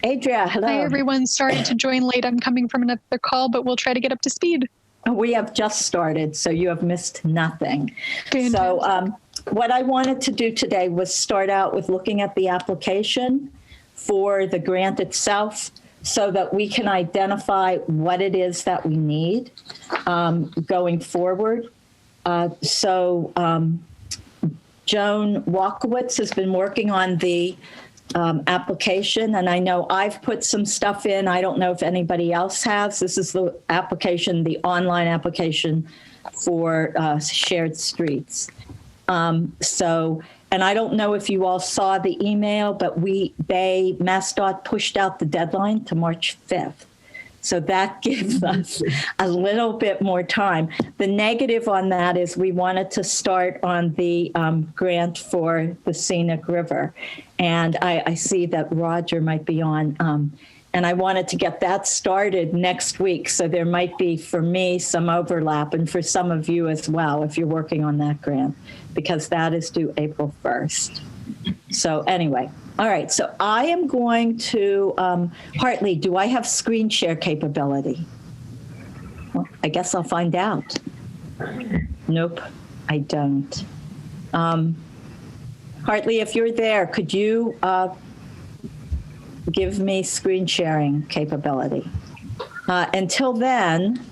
Adria, hello. Hi, everyone. Sorry to join late. I'm coming from another call, but we'll try to get up to speed. We have just started, so you have missed nothing. Fantastic. So what I wanted to do today was start out with looking at the application for the grant itself so that we can identify what it is that we need going forward. Joan Walkowitz has been working on the application, and I know I've put some stuff in. I don't know if anybody else has. This is the application, the online application for shared streets. And I don't know if you all saw the email, but MassDOT pushed out the deadline to March 5th. So that gives us a little bit more time. The negative on that is we wanted to start on the grant for the scenic river. And I see that Roger might be on. And I wanted to get that started next week. So there might be, for me, some overlap, and for some of you as well, if you're working on that grant, because that is due April 1st. So anyway. All right, so I am going to, Hartley, do I have screen share capability? Well, I guess I'll find out. Nope, I don't. Hartley, if you're there, could you give me screen sharing capability? Until then,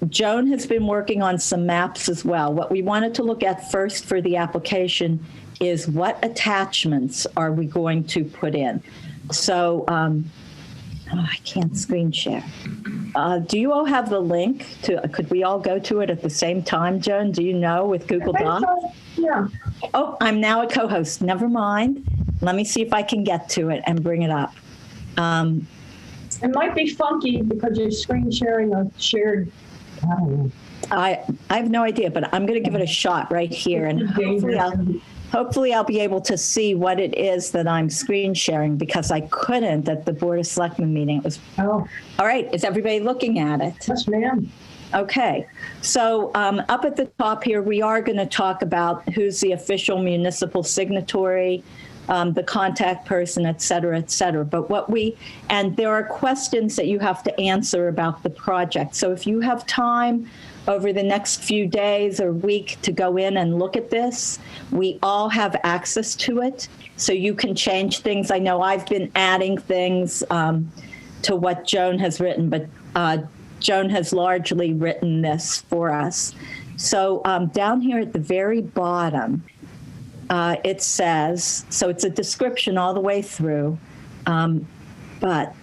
Joan has been working on some maps as well. What we wanted to look at first for the application is what attachments are we going to put in. So I can't screen share. Do you all have the link could we all go to it at the same time, Joan? Do you know with Google Docs? Yeah. Oh, I'm now a co-host. Never mind. Let me see if I can get to it and bring it up. It might be funky because you're screen sharing a shared, I don't know. I have no idea, but I'm going to give it a shot right here, and hopefully I'll be able to see what it is that I'm screen sharing, because I couldn't at the Board of Selectmen meeting. It was all right. Is everybody looking at it? Yes, ma'am. Okay. So up at the top here, we are going to talk about who's the official municipal signatory, the contact person, et cetera, et cetera. But and there are questions that you have to answer about the project. So if you have time over the next few days or week to go in and look at this, we all have access to it. So you can change things. I know I've been adding things to what Joan has written, but Joan has largely written this for us. So down here at the very bottom, it says, so it's a description all the way through, but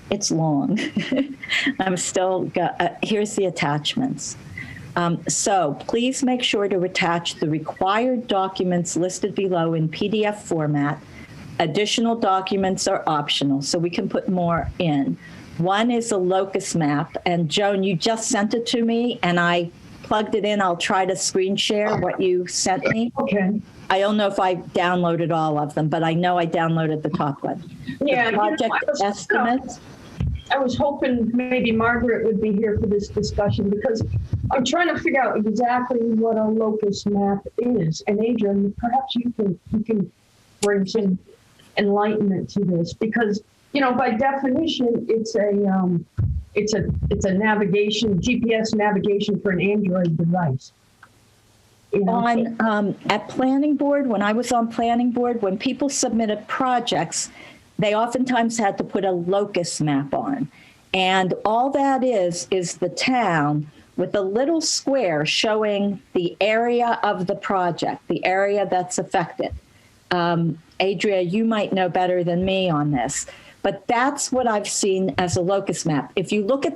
it's long. I'm still, here's the attachments. So please make sure to attach the required documents listed below in PDF format. Additional documents are optional, so we can put more in. One is a Locus Map, and Joan, you just sent it to me, and I plugged it in. I'll try to screen share what you sent me. Okay. I don't know if I downloaded all of them, but I know I downloaded the top one. Yeah. The project estimates. I was hoping maybe Margaret would be here for this discussion, because I'm trying to figure out exactly what a Locus Map is. And Adrian, perhaps you can bring some enlightenment to this, because by definition, it's a navigation, GPS navigation for an Android device. At planning board, when I was on planning board, when people submitted projects, they oftentimes had to put a locus map on. And all that is the town with a little square showing the area of the project, the area that's affected. Adria, you might know better than me on this, but that's what I've seen as a locus map. If you look at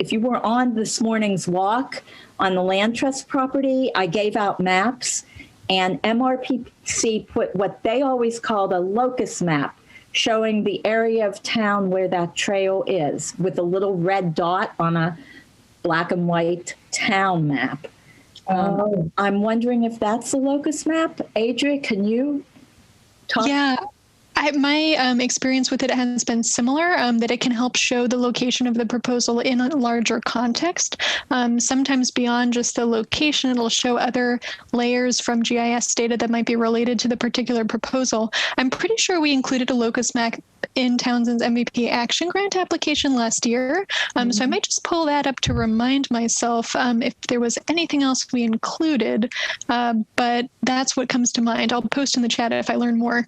if you were on this morning's walk on the land trust property, I gave out maps, and MRPC put what they always called a locus map, showing the area of town where that trail is, with a little red dot on a black and white town map. I'm wondering if that's a locus map. Adria, can you talk? Yeah, My experience with it has been similar, that it can help show the location of the proposal in a larger context. Sometimes beyond just the location, it'll show other layers from GIS data that might be related to the particular proposal. I'm pretty sure we included a Locus Map in Townsend's MVP Action Grant application last year. So I might just pull that up to remind myself if there was anything else we included, but that's what comes to mind. I'll post in the chat if I learn more.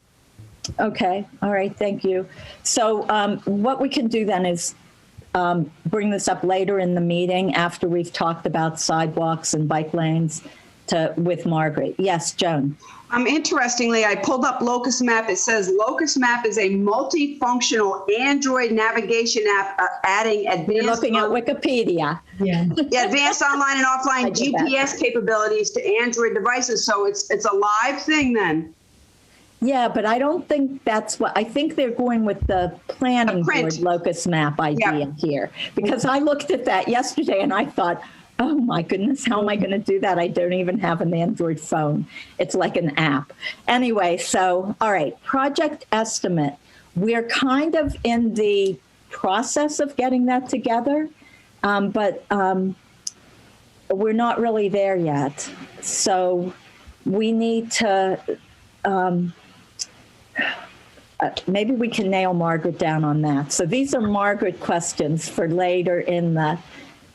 Okay. All right. Thank you. So what we can do then is bring this up later in the meeting after we've talked about sidewalks and bike lanes with Margaret. Yes, Joan. Interestingly, I pulled up Locus Map. It says Locus Map is a multifunctional Android navigation app adding advanced. You're looking at Wikipedia. Yeah. Yeah, advanced online and offline GPS capabilities to Android devices. So it's a live thing then. Yeah, but I don't think that's what, I think they're going with the planning board Locus Map idea here. Because I looked at that yesterday and I thought, oh my goodness, how am I going to do that? I don't even have an Android phone. It's like an app. Anyway, so, all right, project estimate. We're kind of in the process of getting that together, but we're not really there yet. So we need to, maybe we can nail Margaret down on that. So these are Margaret questions for later in the,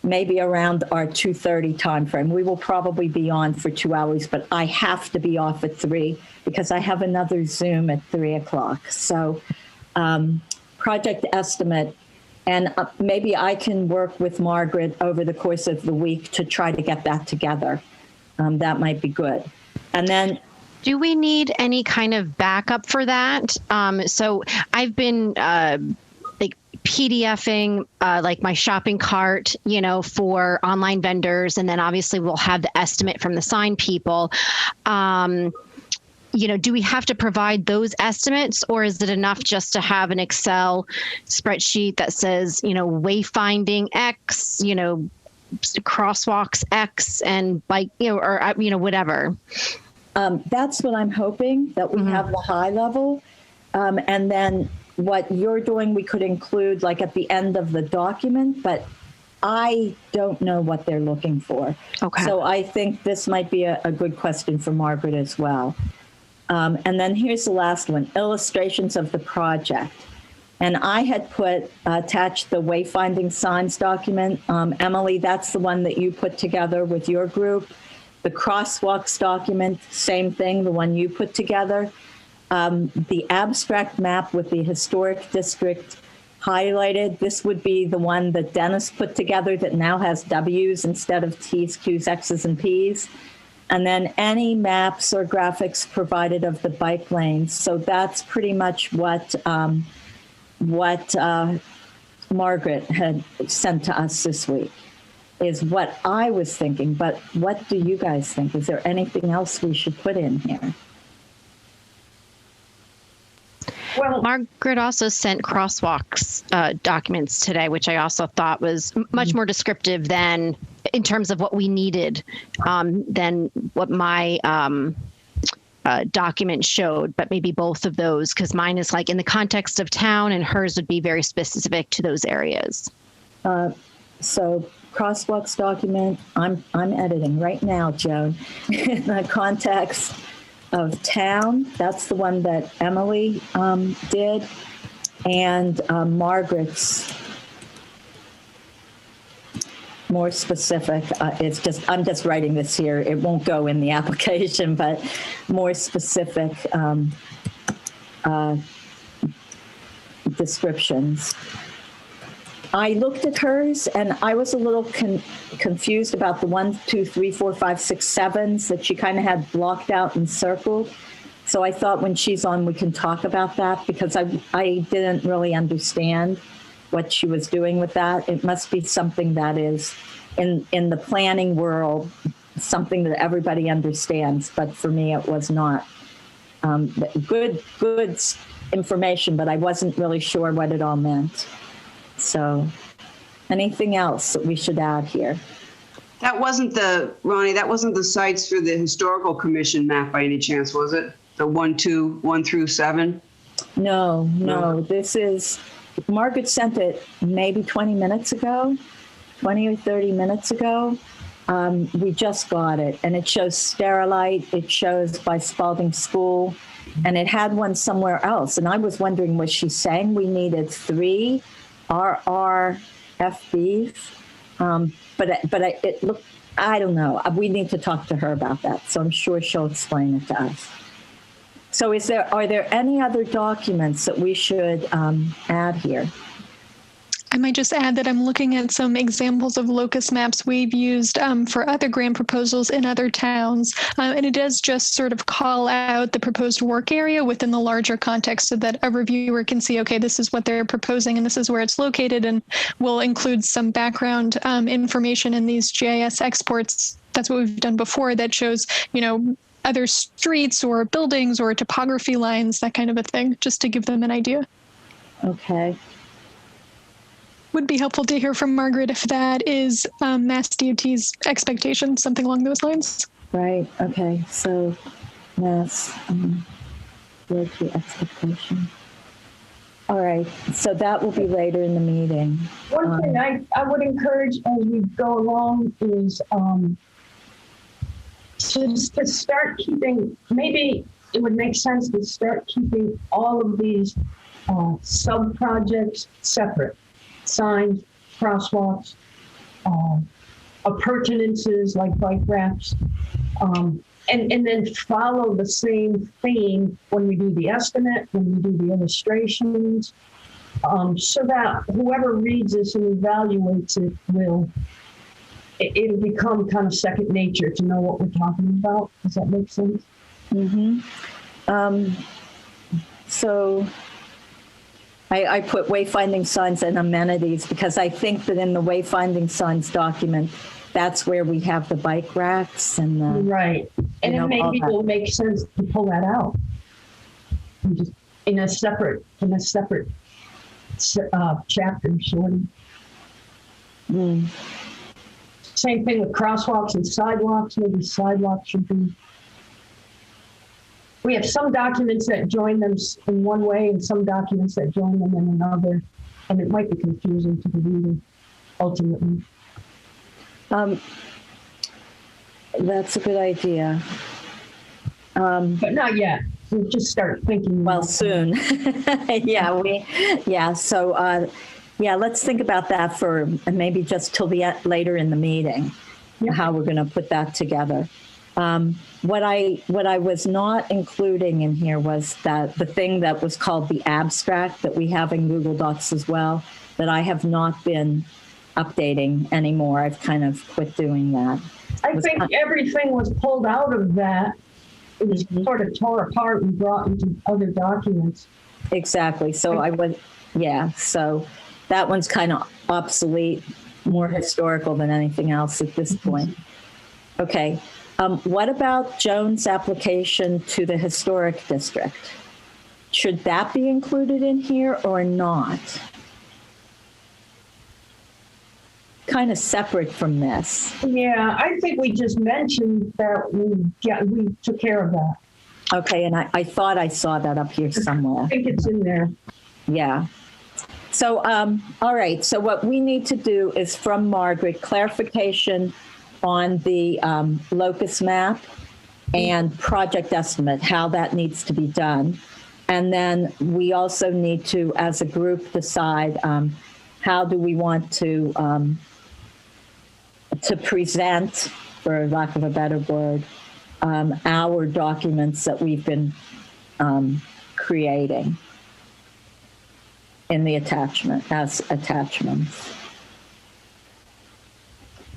maybe around our 2:30 timeframe. We will probably be on for 2 hours, but I have to be off at 3 because I have another Zoom at 3 o'clock. So project estimate, and maybe I can work with Margaret over the course of the week to try to get that together. That might be good. And then do we need any kind of backup for that? So I've been PDFing like my shopping cart, for online vendors. And then obviously we'll have the estimate from the sign people. Do we have to provide those estimates, or is it enough just to have an Excel spreadsheet that says, wayfinding X, crosswalks X and bike, or whatever? That's what I'm hoping, that we have the high level. And then what you're doing, we could include like at the end of the document, but I don't know what they're looking for. Okay. So I think this might be a good question for Margaret as well. And then here's the last one, illustrations of the project. And I had attached the wayfinding signs document. Emily, that's the one that you put together with your group. The crosswalks document, same thing, the one you put together. The abstract map with the historic district highlighted. This would be the one that Dennis put together that now has W's instead of T's, Q's, X's, and P's. And then any maps or graphics provided of the bike lanes. So that's pretty much what Margaret had sent to us this week, is what I was thinking. But what do you guys think? Is there anything else we should put in here? Well, Margaret also sent crosswalks documents today, which I also thought was much more descriptive than in terms of what we needed than what my document showed, but maybe both of those, because mine is like in the context of town and hers would be very specific to those areas. So crosswalks document, I'm editing right now, Joan, in the context of town. That's the one that Emily did, and Margaret's more specific. It's just, I'm just writing this here. It won't go in the application, but more specific descriptions. I looked at hers and I was a little confused about the 1, 2, 3, 4, 5, 6, 7s that she kind of had blocked out and circled. So I thought when she's on, we can talk about that, because I didn't really understand what she was doing with that. It must be something that is in the planning world, something that everybody understands. But for me, it was not. Good information, but I wasn't really sure what it all meant. So anything else that we should add here? That wasn't Ronnie, that wasn't the sites for the Historical Commission map by any chance, was it? The 1 through 7? No. This is, Margaret sent it maybe 20 minutes ago, 20 or 30 minutes ago. We just got it, and it shows Sterilite. It shows by Spalding School, and it had one somewhere else. And I was wondering, was she saying we needed 3 RRFBs? But it looked, I don't know. We need to talk to her about that. So I'm sure she'll explain it to us. So are there any other documents that we should add here? I might just add that I'm looking at some examples of Locus Maps we've used for other grant proposals in other towns. And it does just sort of call out the proposed work area within the larger context so that a reviewer can see, okay, this is what they're proposing and this is where it's located, and we'll include some background information in these GIS exports. That's what we've done before, that shows, other streets or buildings or topography lines, that kind of a thing, just to give them an idea. Okay. Would be helpful to hear from Margaret if that is Mass DOT's expectation, something along those lines. Right. Okay. So Mass DOT expectation. All right. So that will be later in the meeting. One thing I would encourage as we go along is to start keeping, maybe it would make sense to start keeping all of these sub-projects separate. Signs, crosswalks, appurtenances like bike racks, and then follow the same theme when we do the estimate, when we do the illustrations, so that whoever reads this and evaluates it it'll become kind of second nature to know what we're talking about. Does that make sense? Mm-hmm. So I put wayfinding signs and amenities because I think that in the wayfinding signs document, that's where we have the bike racks and the, right. And it maybe will make sense to pull that out and just in a separate chapter, sort of. Same thing with crosswalks and sidewalks. Maybe sidewalks should be. We have some documents that join them in one way and some documents that join them in another, and it might be confusing to the reader ultimately. That's a good idea. But not yet. We'll just start thinking. Well, soon. So let's think about that for maybe just till later in the meeting, how we're going to put that together. What I was not including in here was that the thing that was called the abstract that we have in Google Docs as well, that I have not been updating anymore. I've kind of quit doing that. I think everything was pulled out of that. It was sort of tore apart and brought into other documents. Exactly. So so that one's kind of obsolete, more historical than anything else at this point. Okay. What about Joan's application to the historic district? Should that be included in here or not? Kind of separate from this. Yeah, I think we just mentioned that we took care of that. Okay, and I thought I saw that up here somewhere. I think it's in there. Yeah. So, all right. So what we need to do is from Margaret, clarification on the Locus Map and project estimate, how that needs to be done. And then we also need to, as a group, decide how do we want to present, for lack of a better word, our documents that we've been creating in the attachment, as attachments.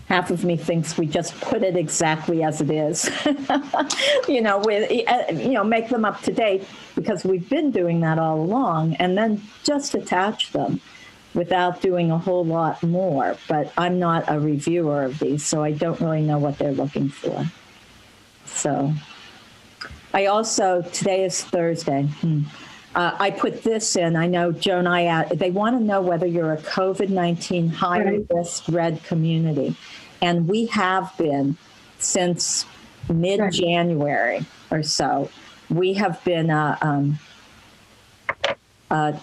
Half of me thinks we just put it exactly as it is, make them up to date, because we've been doing that all along, and then just attach them without doing a whole lot more. But I'm not a reviewer of these, so I don't really know what they're looking for. So I also, today is Thursday. I put this in. I know Joan, they want to know whether you're a COVID-19 high risk red community. And we have been since mid-January or so. We have been a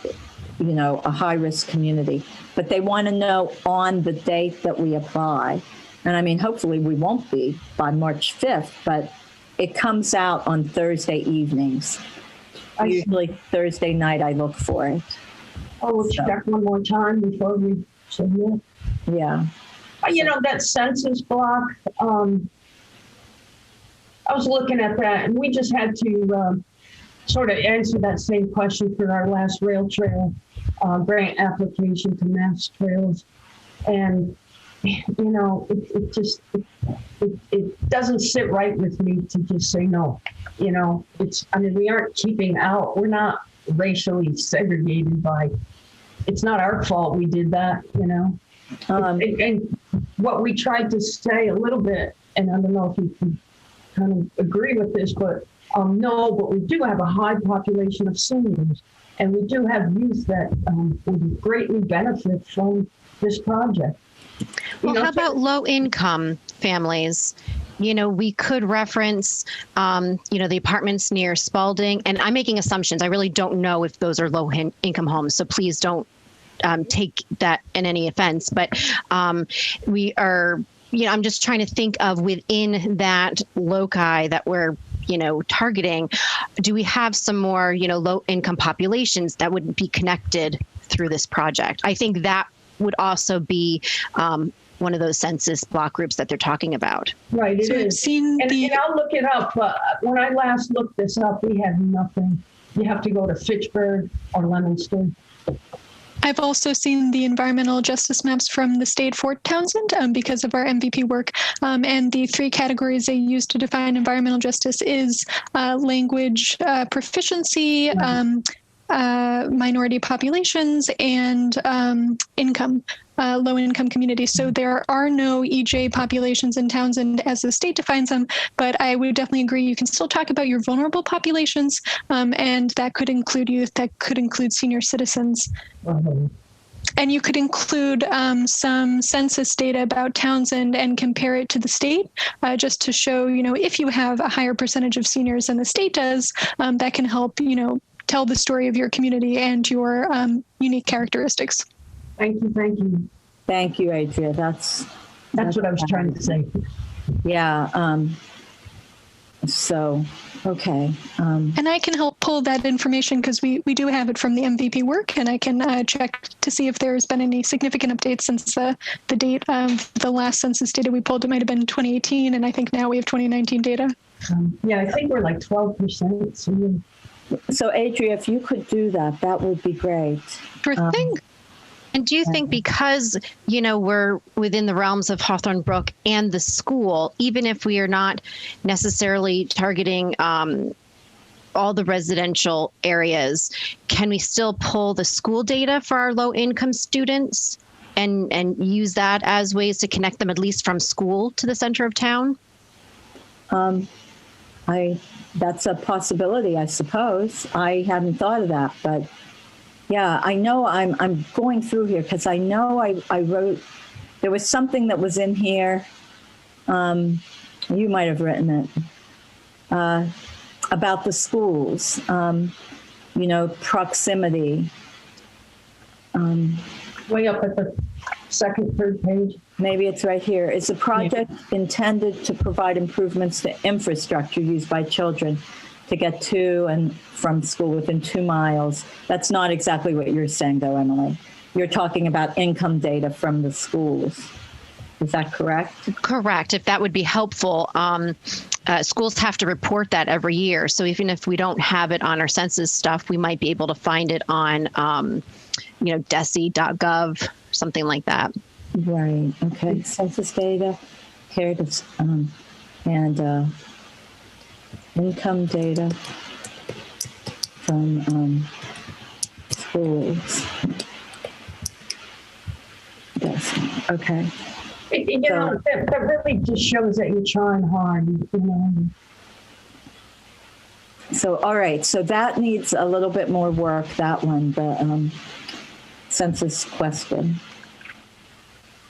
high-risk community. But they want to know on the date that we apply. And I mean, hopefully we won't be by March 5th, but it comes out on Thursday evenings. Usually Thursday night I look for it. Oh, we'll check one more time before we submit. Yeah. That census block, I was looking at that, and we just had to sort of answer that same question for our last rail trail grant application to Mass Trails. And, it just doesn't sit right with me to just say no. We aren't keeping out, we're not racially segregated by, it's not our fault we did that, and what we tried to say a little bit, and I don't know if you can kind of agree with this, but no, but we do have a high population of seniors, and we do have youth that would greatly benefit from this project. Well, how about low-income families? We could reference, the apartments near Spalding, and I'm making assumptions. I really don't know if those are low-income homes, so please don't take that in any offense. But we are, I'm just trying to think of within that loci that we're, targeting, do we have some more, low-income populations that would be connected through this project? I think that would also be one of those census block groups that they're talking about. Right, it is. And I'll look it up, but when I last looked this up, we had nothing. You have to go to Fitchburg or Leominster. I've also seen the environmental justice maps from the state for Townsend because of our MVP work. And the 3 categories they use to define environmental justice is language proficiency, minority populations, and income, low-income communities. So there are no EJ populations in Townsend as the state defines them, but I would definitely agree you can still talk about your vulnerable populations, and that could include youth, that could include senior citizens. Mm-hmm. And you could include some census data about Townsend and compare it to the state, just to show, if you have a higher percentage of seniors than the state does, that can help, tell the story of your community and your unique characteristics. Thank you. Thank you, Adria. That's what I was trying to say. Yeah. Okay. And I can help pull that information because we do have it from the MVP work, and I can check to see if there's been any significant updates since the date of the last census data we pulled. It might have been 2018, and I think now we have 2019 data. I think we're like 12%. So, Adria, if you could do that, that would be great. Sure thing. And do you think because, we're within the realms of Hawthorne Brook and the school, even if we are not necessarily targeting all the residential areas, can we still pull the school data for our low-income students and use that as ways to connect them at least from school to the center of town? That's a possibility, I suppose. I hadn't thought of that, but yeah, I know I'm going through here because I know I wrote, there was something that was in here. You might have written it about the schools, proximity. Way up at the third page. Maybe it's right here. It's a project intended to provide improvements to infrastructure used by children to get to and from school within 2 miles. That's not exactly what you're saying, though, Emily. You're talking about income data from the schools. Is that correct? Correct. If that would be helpful. Schools have to report that every year. So even if we don't have it on our census stuff, we might be able to find it on, DESE.gov, something like that. Right. Okay. Census data, and income data from schools. Yes. Okay. That really just shows that you're trying hard. So, all right. So that needs a little bit more work, that one, the census question.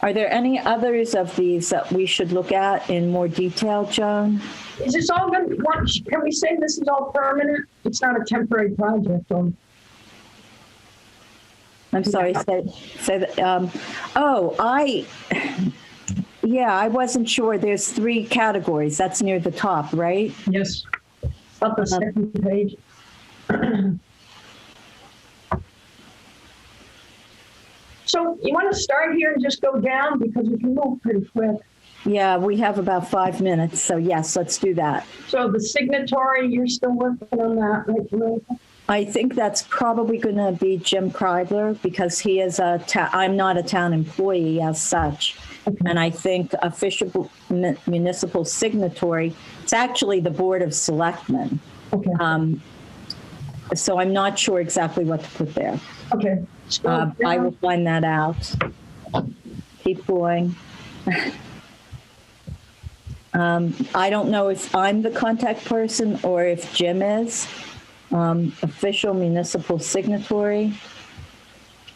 Are there any others of these that we should look at in more detail, Joan? Is this all going to, can we say this is all permanent? It's not a temporary project, or? I'm sorry, say that. I wasn't sure. There's 3 categories. That's near the top, right? Yes. Up the second page. So you want to start here and just go down because we can move pretty quick. Yeah, we have about 5 minutes. So yes, let's do that. So the signatory, you're still working on that, right, Marissa? I think that's probably going to be Jim Kreidler because he is I'm not a town employee as such. Okay. And I think official municipal signatory, it's actually the Board of Selectmen. Okay. So I'm not sure exactly what to put there. Okay. I will find that out. Keep going. I don't know if I'm the contact person or if Jim is. Official municipal signatory.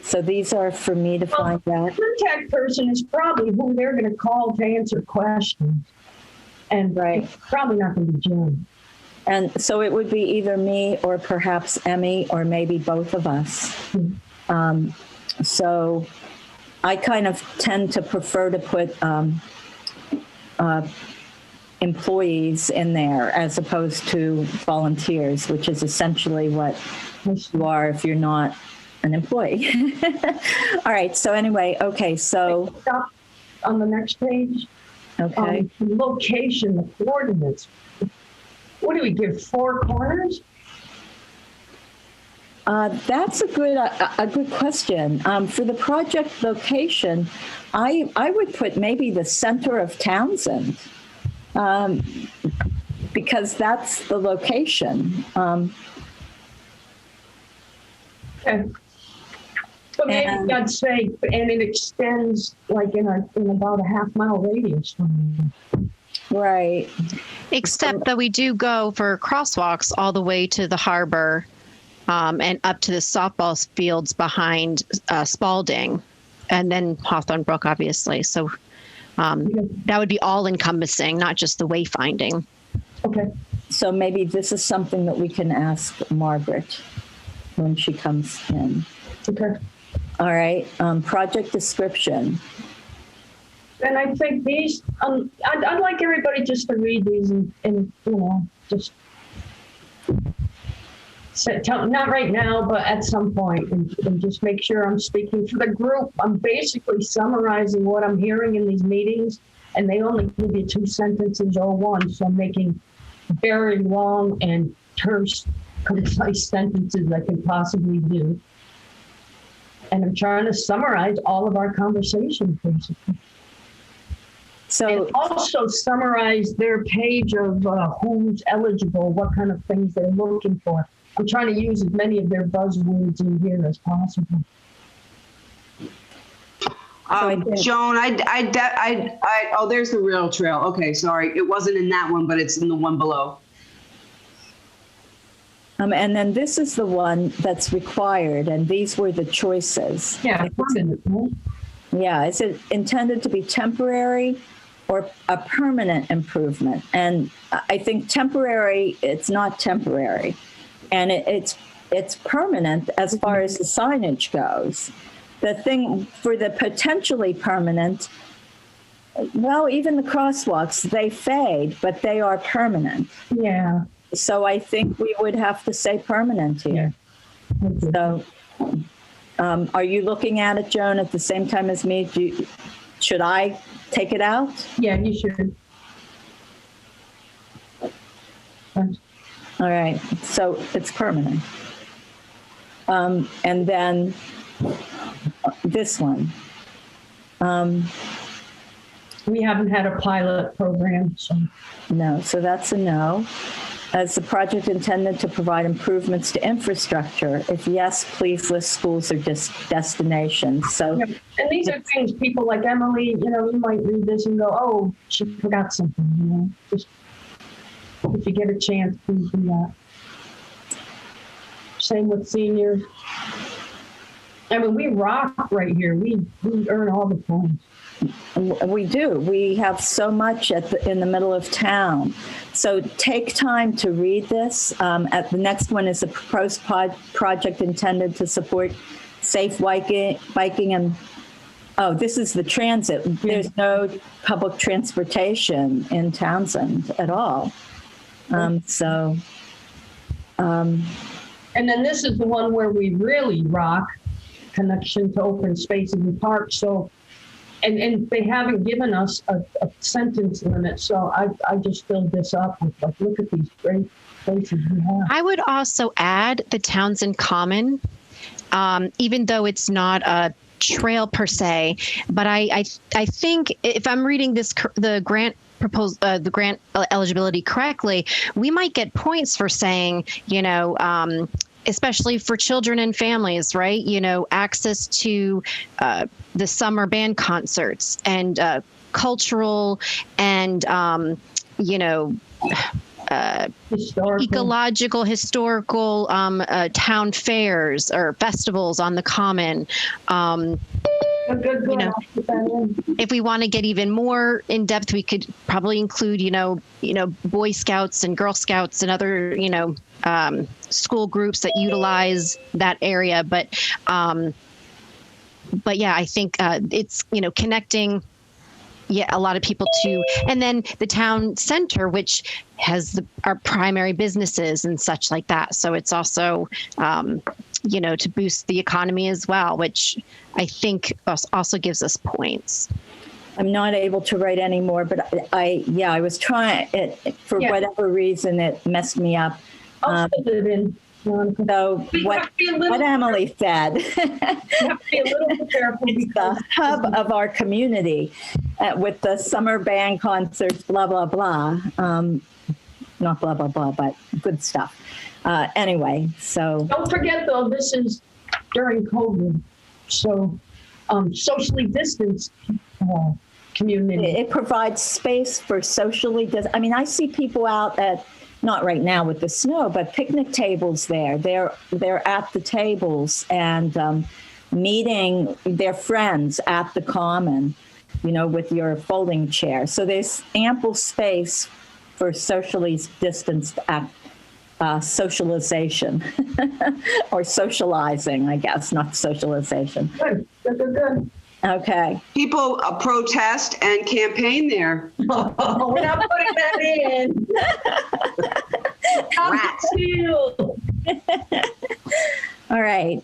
So these are for me to find out. The contact person is probably who they're going to call to answer questions. And it's probably not going to be Jim. And so it would be either me or perhaps Emmy or maybe both of us. Mm-hmm. So I kind of tend to prefer to put employees in there as opposed to volunteers, which is essentially what you are if you're not an employee. All right. So anyway, okay. So stop on the next page. Okay. Location, the coordinates. What do we give? 4 corners? That's a good question. For the project location, I would put maybe the center of Townsend. Because that's the location. Okay. So maybe I'd say, and it extends like in about a half-mile radius from there. Right. Except that we do go for crosswalks all the way to the harbor and up to the softball fields behind Spalding, and then Hawthorne Brook, obviously. So that would be all encompassing, not just the wayfinding. Okay. So maybe this is something that we can ask Margaret when she comes in. Okay. All right. Project description. And I think these, I'd like everybody just to read these and just not right now, but at some point, and just make sure I'm speaking for the group. I'm basically summarizing what I'm hearing in these meetings, and they only give you 2 sentences or 1, so I'm making very long and terse, concise sentences I can possibly do. And I'm trying to summarize all of our conversations, basically. So, and also summarize their page of who's eligible, what kind of things they're looking for. I'm trying to use as many of their buzzwords in here as possible. Joan, oh, there's the rail trail. Okay, sorry. It wasn't in that one, but it's in the one below. And then this is the one that's required, and these were the choices. Yeah. Yeah. Is it intended to be temporary or a permanent improvement? And I think temporary, it's not temporary. And it's permanent as far as the signage goes. The thing for the potentially permanent, well, even the crosswalks, they fade, but they are permanent. Yeah. So I think we would have to say permanent here. Yeah. So are you looking at it, Joan, at the same time as me? Should I take it out? Yeah, you should. All right, so it's permanent. And then this one. We haven't had a pilot program, so. No, so that's a no. As the project intended to provide improvements to infrastructure? If yes, please list schools or destinations. So, yeah. And these are things people like Emily, you might read this and go, oh, she forgot something, Just if you get a chance, please do that. Same with seniors. I mean, we rock right here. We earn all the points. We do. We have so much in the middle of town. So take time to read this. At the next one is a proposed project intended to support safe biking and, oh, this is the transit. There's no public transportation in Townsend at all. And then this is the one where we really rock connection to open spaces and parks. So, and they haven't given us a sentence limit. So I just filled this up with like, look at these great places we have. I would also add the Townsend Common, even though it's not a trail per se, but I think if I'm reading the grant eligibility correctly, we might get points for saying, especially for children and families, right? Access to the summer band concerts and cultural and, ecological, historical town fairs or festivals on the common. If we want to get even more in depth, we could probably include, Boy Scouts and Girl Scouts and other, school groups that utilize that area. But yeah, I think it's, connecting a lot of people to, and then the town center, which has our primary businesses and such like that. So it's also, to boost the economy as well, which I think also gives us points. I'm not able to write anymore, but I was trying it for whatever reason, it messed me up. I'll put it in. So what Emily said, you have to be a little careful. It's the hub of our community with the summer band concerts, blah, blah, blah. Not blah, blah, blah, but good stuff. Anyway, so. Don't forget though, this is during COVID. So socially distanced community. It provides space for socially distanced. I mean, I see people out at, not right now with the snow, but picnic tables there. They're at the tables and meeting their friends at the common, with your folding chair. So there's ample space for socially distanced socialization or socializing, I guess, not socialization. Good. Okay. People protest and campaign there. Oh, we're not putting that in. All right.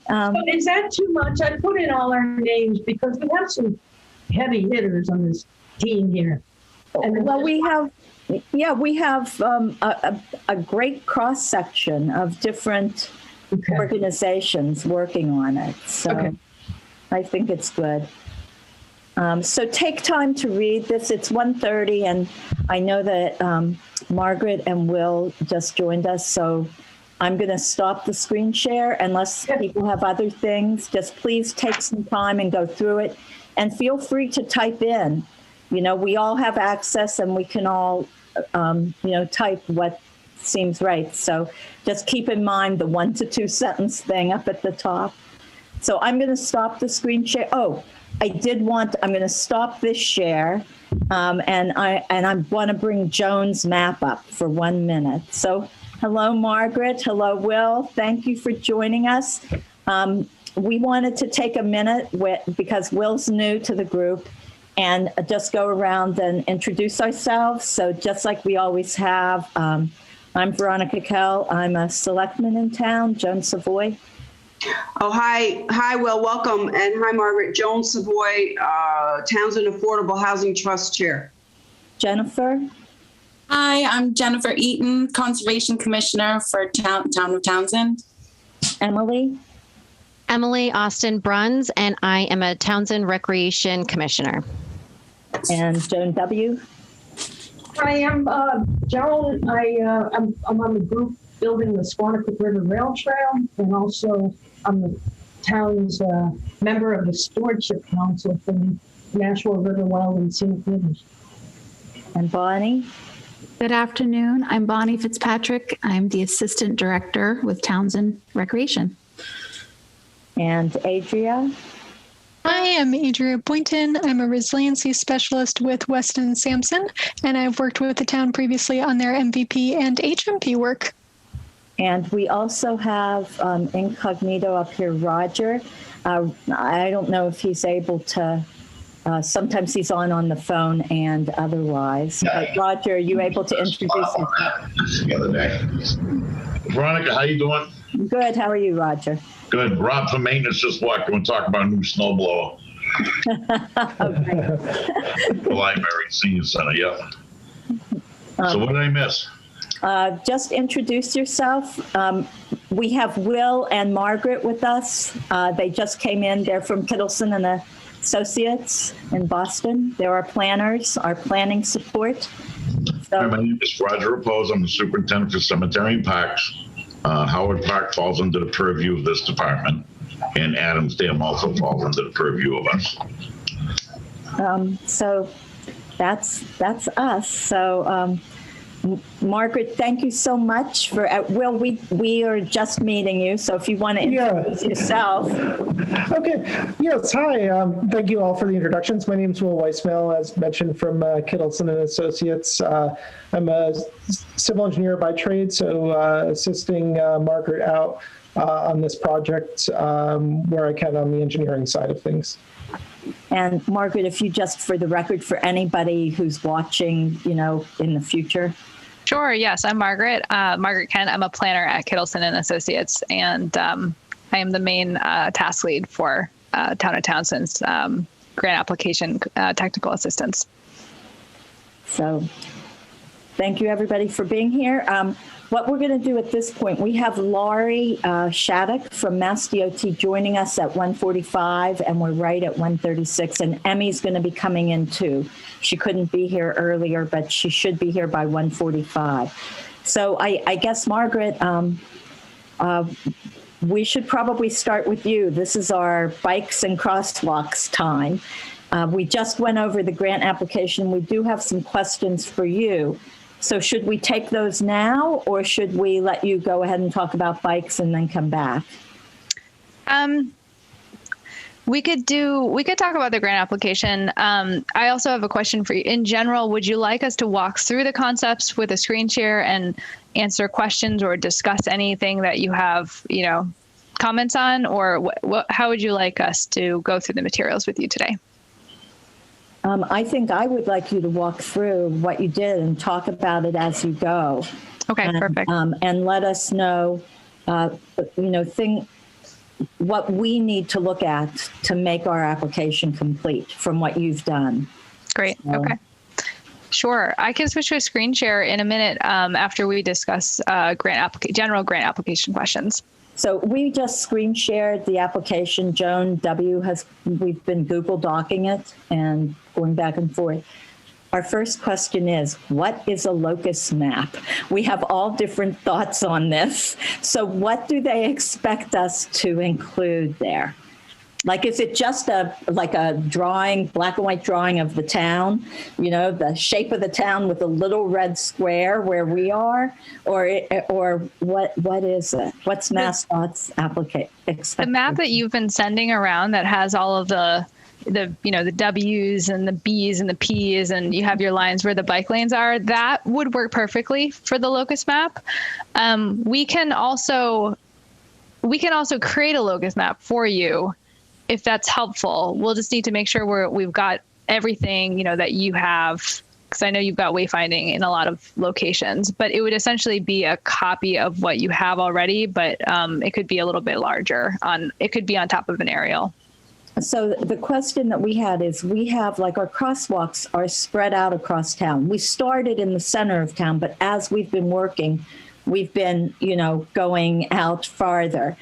Is that too much? I put in all our names because we have some heavy hitters on this team here. And well, we have a great cross section of different organizations working on it. So I think it's good. So take time to read this. It's 1:30, and I know that Margaret and Will just joined us, so I'm going to stop the screen share unless people have other things. Just please take some time and go through it, and feel free to type in. We all have access, and we can all, type what seems right. So just keep in mind the 1 to 2 sentence thing up at the top. So I'm going to stop the screen share. Oh, I'm going to stop this share, and I want to bring Joan's map up for 1 minute. So hello, Margaret. Hello, Will. Thank you for joining us. We wanted to take a minute because Will's new to the group and just go around and introduce ourselves. So just like we always have, I'm Veronica Kell. I'm a selectman in town, Joan Savoy. Oh, hi, Will, welcome, and hi, Margaret. Joan Savoy, Townsend Affordable Housing Trust Chair. Jennifer. Hi, I'm Jennifer Eaton, Conservation Commissioner for Town of Townsend. Emily Austin Bruns, and I am a Townsend Recreation Commissioner. And Joan W. I am Joan. I'm on the group building the Squanicook River Rail Trail, and also I'm the town's member of the Stewardship Council for the Nashua River Wild and Scenic Rivers. And Bonnie. Good afternoon. I'm Bonnie Fitzpatrick. I'm the Assistant Director with Townsend Recreation. And Adria. I am Adria Boynton. I'm a resiliency specialist with Weston Sampson, and I've worked with the town previously on their MVP and HMP work. And we also have incognito up here, Roger. I don't know if he's able to, sometimes he's on the phone and otherwise. But Roger, are you able to introduce yourself? The other day. Veronica, how you doing? Good. How are you, Roger? Good. Rob from maintenance just walked in and talked about a new snowblower. The library senior center, yeah. So what did I miss? Just introduce yourself. We have Will and Margaret with us. They just came in. They're from Kittleson and Associates in Boston. They're our planners, our planning support. Hi, my name is Roger Repose. I'm the superintendent for cemetery and parks. Howard Park falls under the purview of this department, and Adams Dam also falls under the purview of us. So that's us. So Margaret, thank you so much for. Will, we are just meeting you, so if you want to introduce yourself. Okay. Yes. Hi. Thank you all for the introductions. My name is Will Weissmail, as mentioned, from Kittleson and Associates. I'm a civil engineer by trade, so assisting Margaret out on this project where I can on the engineering side of things. And Margaret, if you just, for the record, for anybody who's watching, in the future. Sure. Yes, I'm Margaret. Margaret Kent. I'm a planner at Kittleson and Associates, and I am the main task lead for Town of Townsend's grant application technical assistance. So thank you, everybody, for being here. What we're going to do at this point, we have Laurie Shattuck from Mass DOT joining us at 1:45, and we're right at 1:36, and Emmy's going to be coming in too. She couldn't be here earlier, but she should be here by 1:45. So I guess, Margaret, we should probably start with you. This is our bikes and crosswalks time. We just went over the grant application. We do have some questions for you. So should we take those now, or should we let you go ahead and talk about bikes and then come back? We could talk about the grant application. I also have a question for you. In general, would you like us to walk through the concepts with a screen share and answer questions or discuss anything that you have, comments on, or how would you like us to go through the materials with you today? I think I would like you to walk through what you did and talk about it as you go. Okay, perfect. And let us know, what we need to look at to make our application complete from what you've done. Great. So. Okay. Sure. I can switch to a screen share in a minute after we discuss general grant application questions. So we just screen shared the application. Joan W. we've been Google Docking it and going back and forth. Our first question is, what is a locus map? We have all different thoughts on this. So what do they expect us to include there? Like, is it just a drawing, black and white drawing of the town, the shape of the town with a little red square where we are, or what is it? What's MassDOT's expect? The map that you've been sending around that has all of the W's and the B's and the P's, and you have your lines where the bike lanes are, that would work perfectly for the locus map. We can also create a locus map for you if that's helpful. We'll just need to make sure we've got everything, that you have, because I know you've got wayfinding in a lot of locations, but it would essentially be a copy of what you have already, but it could be a little bit larger. It could be on top of an aerial. So the question that we had is, we have our crosswalks are spread out across town. We started in the center of town, but as we've been working, we've been, going out farther.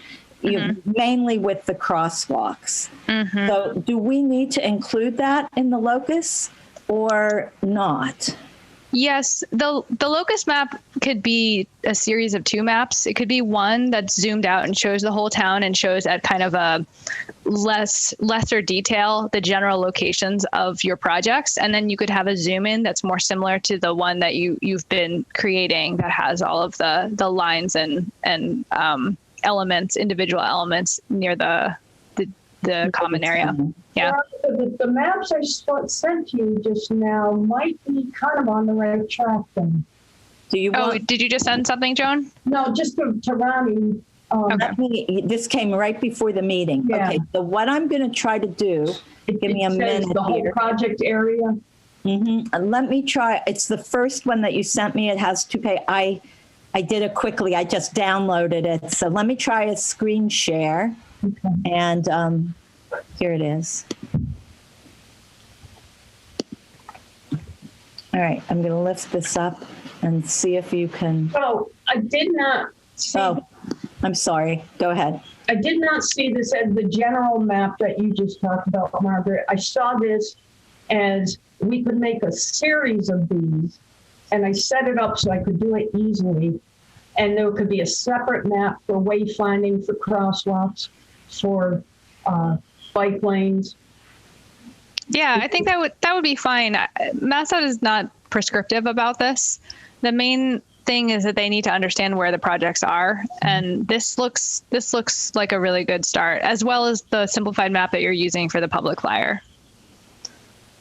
Mainly with the crosswalks. Mm-hmm. So do we need to include that in the locus or not? Yes, the locus map could be a series of two maps. It could be one that's zoomed out and shows the whole town and shows at kind of a lesser detail the general locations of your projects. And then you could have a zoom in that's more similar to the one that you've been creating that has all of the lines and elements, individual elements near the common area. Yeah. The maps I sent you just now might be kind of on the right track then. Do you Oh, want? did you just send something, Joan? No, just to Ronnie. This came right before the meeting. Yeah. Okay, so what I'm going to try to do, give me a It says minute the whole here. project area. Let me try. It's the first one that you sent me. It has 2 pages. I did it quickly. I just downloaded it. So let me try a screen share. Okay. And here it is. All right, I'm going to lift this up and see if you can. So I did not see. Oh, I'm sorry. Go ahead. I did not see this as the general map that you just talked about, Margaret. I saw this as we could make a series of these, and I set it up so I could do it easily. And there could be a separate map for wayfinding, for crosswalks, for bike lanes. Yeah, I think that would be fine. MassDOT is not prescriptive about this. The main thing is that they need to understand where the projects are, and this looks like a really good start, as well as the simplified map that you're using for the public flyer.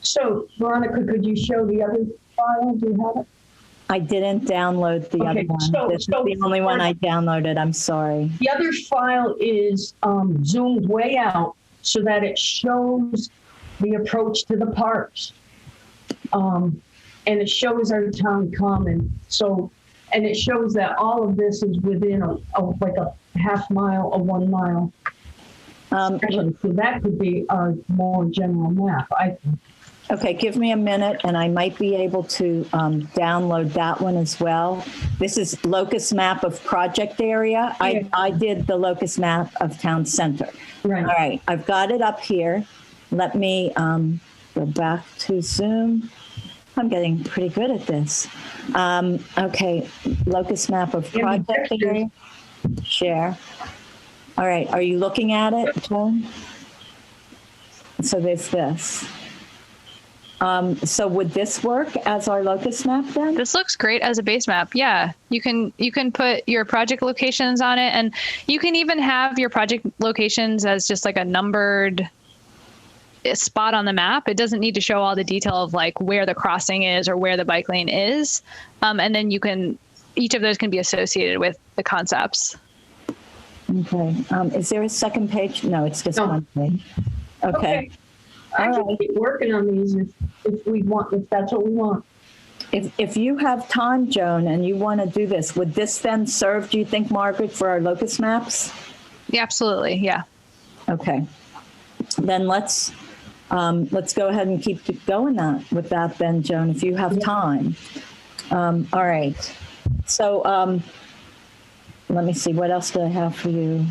So, Veronica, could you show the other file? Do you have it? I didn't download the other one. This is the only one I downloaded. I'm sorry. The other file is zoomed way out so that it shows the approach to the parks. And it shows our town common. So, and it shows that all of this is within like a half mile, a 1 mile. So that could be our more general map, I think. Okay, give me a minute and I might be able to download that one as well. This is Locus Map of project area. Yeah. I did the Locus Map of town center. Right. All right, I've got it up here. Let me go back to Zoom. I'm getting pretty good at this. Okay, Locus Map of project area. Share. All right, are you looking at it, Joan? So there's this. So would this work as our locus map then? This looks great as a base map. Yeah, you can put your project locations on it, and you can even have your project locations as just like a numbered spot on the map. It doesn't need to show all the detail of like where the crossing is or where the bike lane is. And then each of those can be associated with the concepts. Okay. Is there a second page? No, it's just one page. Okay. I can keep working on these if that's what we want. If you have time, Joan, and you want to do this, would this then serve, do you think, Margaret, for our locus maps? Yeah, absolutely. Yeah. Okay. Then let's go ahead and keep going with that then, Joan, if you have time. All right. So let me see, what else do I have for you?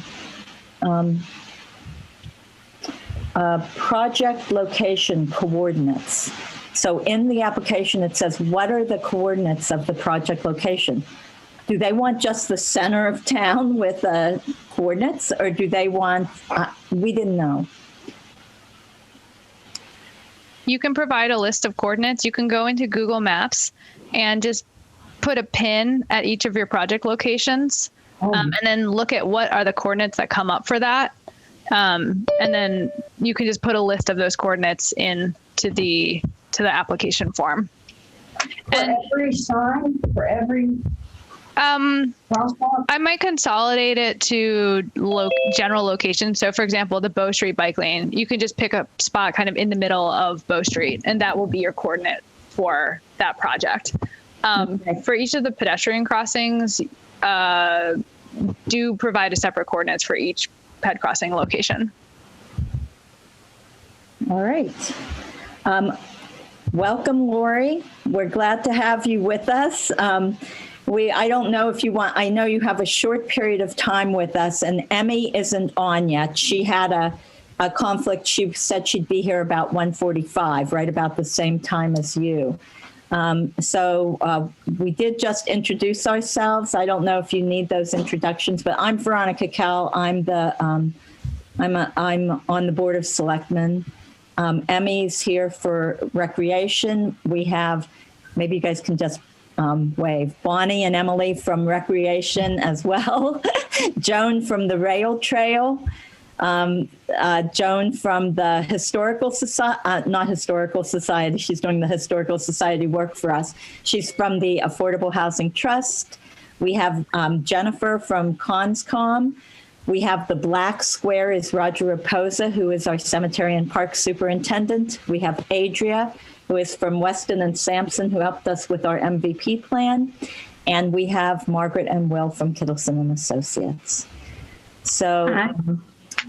Project location coordinates. So in the application, it says, what are the coordinates of the project location? Do they want just the center of town with coordinates, or do they want, we didn't know. You can provide a list of coordinates. You can go into Google Maps and just put a pin at each of your project locations, and then look at what are the coordinates that come up for that. And then you can just put a list of those coordinates into the application form. For every sign, for every crosswalk? I might consolidate it to general location. So for example, the Bow Street bike lane, you can just pick a spot kind of in the middle of Bow Street, and that will be your coordinate for that project. For each of the pedestrian crossings, do provide a separate coordinates for each ped crossing location. All right. Welcome, Lori. We're glad to have you with us. I don't know if you want, I know you have a short period of time with us, and Emmy isn't on yet. She had a conflict. She said she'd be here about 1:45, right about the same time as you. So we did just introduce ourselves. I don't know if you need those introductions, but I'm Veronica Kell. I'm on the Board of Selectmen. Emmy's here for Recreation. We have, maybe you guys can just wave, Bonnie and Emily from Recreation as well. Joan from the Rail Trail. Joan from the Historical Society, not Historical Society, she's doing the Historical Society work for us. She's from the Affordable Housing Trust. We have Jennifer from Conscom. We have the black square is Roger Raposa, who is our Cemetery and Park Superintendent. We have Adria, who is from Weston and Sampson, who helped us with our MVP plan. And we have Margaret and Will from Kittleson and Associates. So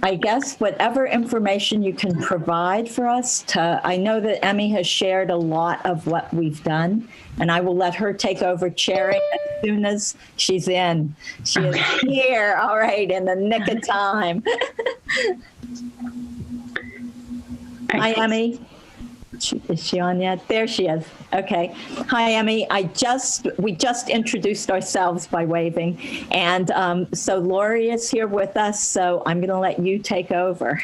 I guess whatever information you can provide for us I know that Emmy has shared a lot of what we've done, and I will let her take over chairing as soon as she's in. She is here, all right, in the nick of time. Hi, Emmy. Is she on yet? There she is. Okay. Hi, Emmy. We just introduced ourselves by waving. And so Lori is here with us, so I'm going to let you take over.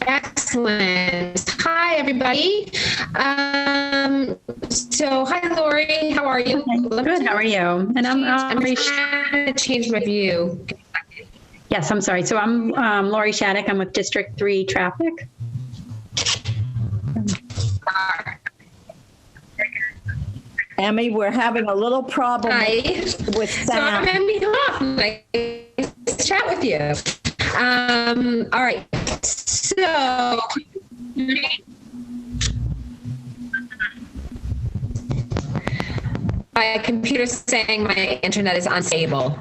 Excellent. Hi, everybody. So hi, Lori. How are you? Good. How are you? And I'm trying to change my view. Yes, I'm sorry. So I'm Lori Shattuck. I'm with District 3 Traffic. Emmy, we're having a little problem with sound. So I'm Emmy Hoff. Nice to chat with you. All right. So my computer's saying my internet is unstable.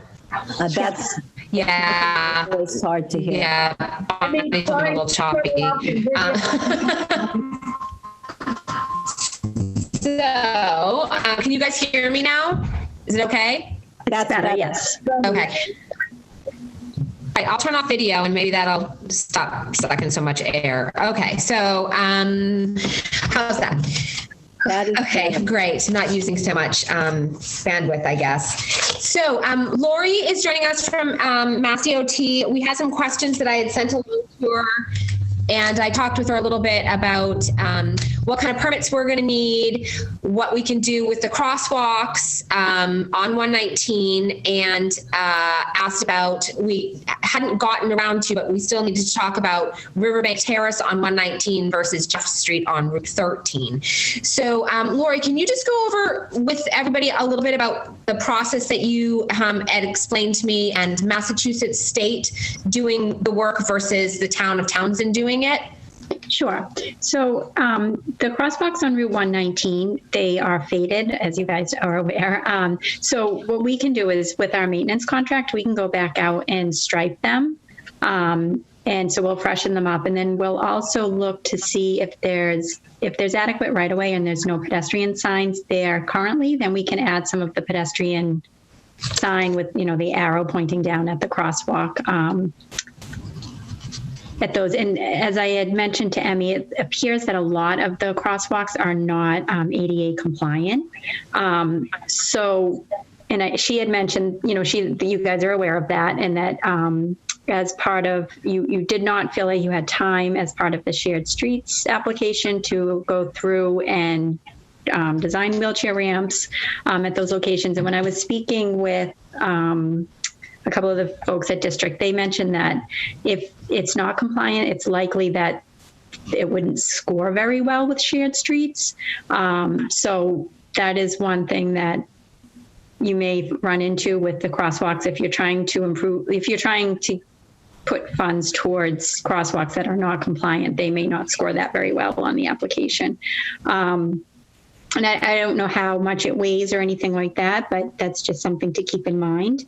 That's it's hard to hear. Yeah, it's a little choppy. So, can you guys hear me now? Is it okay? That's better, yes. Okay. All right, I'll turn off video and maybe that'll stop sucking so much air. Okay, so how's that? Okay, great. Not using so much bandwidth, I guess. So Lori is joining us from Mass DOT. We had some questions that I had sent along to her, and I talked with her a little bit about what kind of permits we're going to need, what we can do with the crosswalks on 119, and asked about, we hadn't gotten around to, but we still needed to talk about Riverbank Terrace on 119 versus Jeff Street on Route 13. So Lori, can you just go over with everybody a little bit about the process that you had explained to me, and Massachusetts State doing the work versus the town of Townsend doing it? Sure. So the crosswalks on Route 119, they are faded, as you guys are aware. So what we can do is, with our maintenance contract, we can go back out and stripe them. And so we'll freshen them up. And then we'll also look to see if there's adequate right of way and there's no pedestrian signs there currently, then we can add some of the pedestrian sign with, the arrow pointing down at the crosswalk. At those, and as I had mentioned to Emmy, it appears that a lot of the crosswalks are not ADA compliant. She had mentioned, you guys are aware of that, and that as part of, you did not feel like you had time as part of the shared streets application to go through and design wheelchair ramps at those locations. And when I was speaking with a couple of the folks at District, they mentioned that if it's not compliant, it's likely that it wouldn't score very well with shared streets. So that is one thing that you may run into with the crosswalks if you're trying to put funds towards crosswalks that are not compliant. They may not score that very well on the application. And I don't know how much it weighs or anything like that, but that's just something to keep in mind.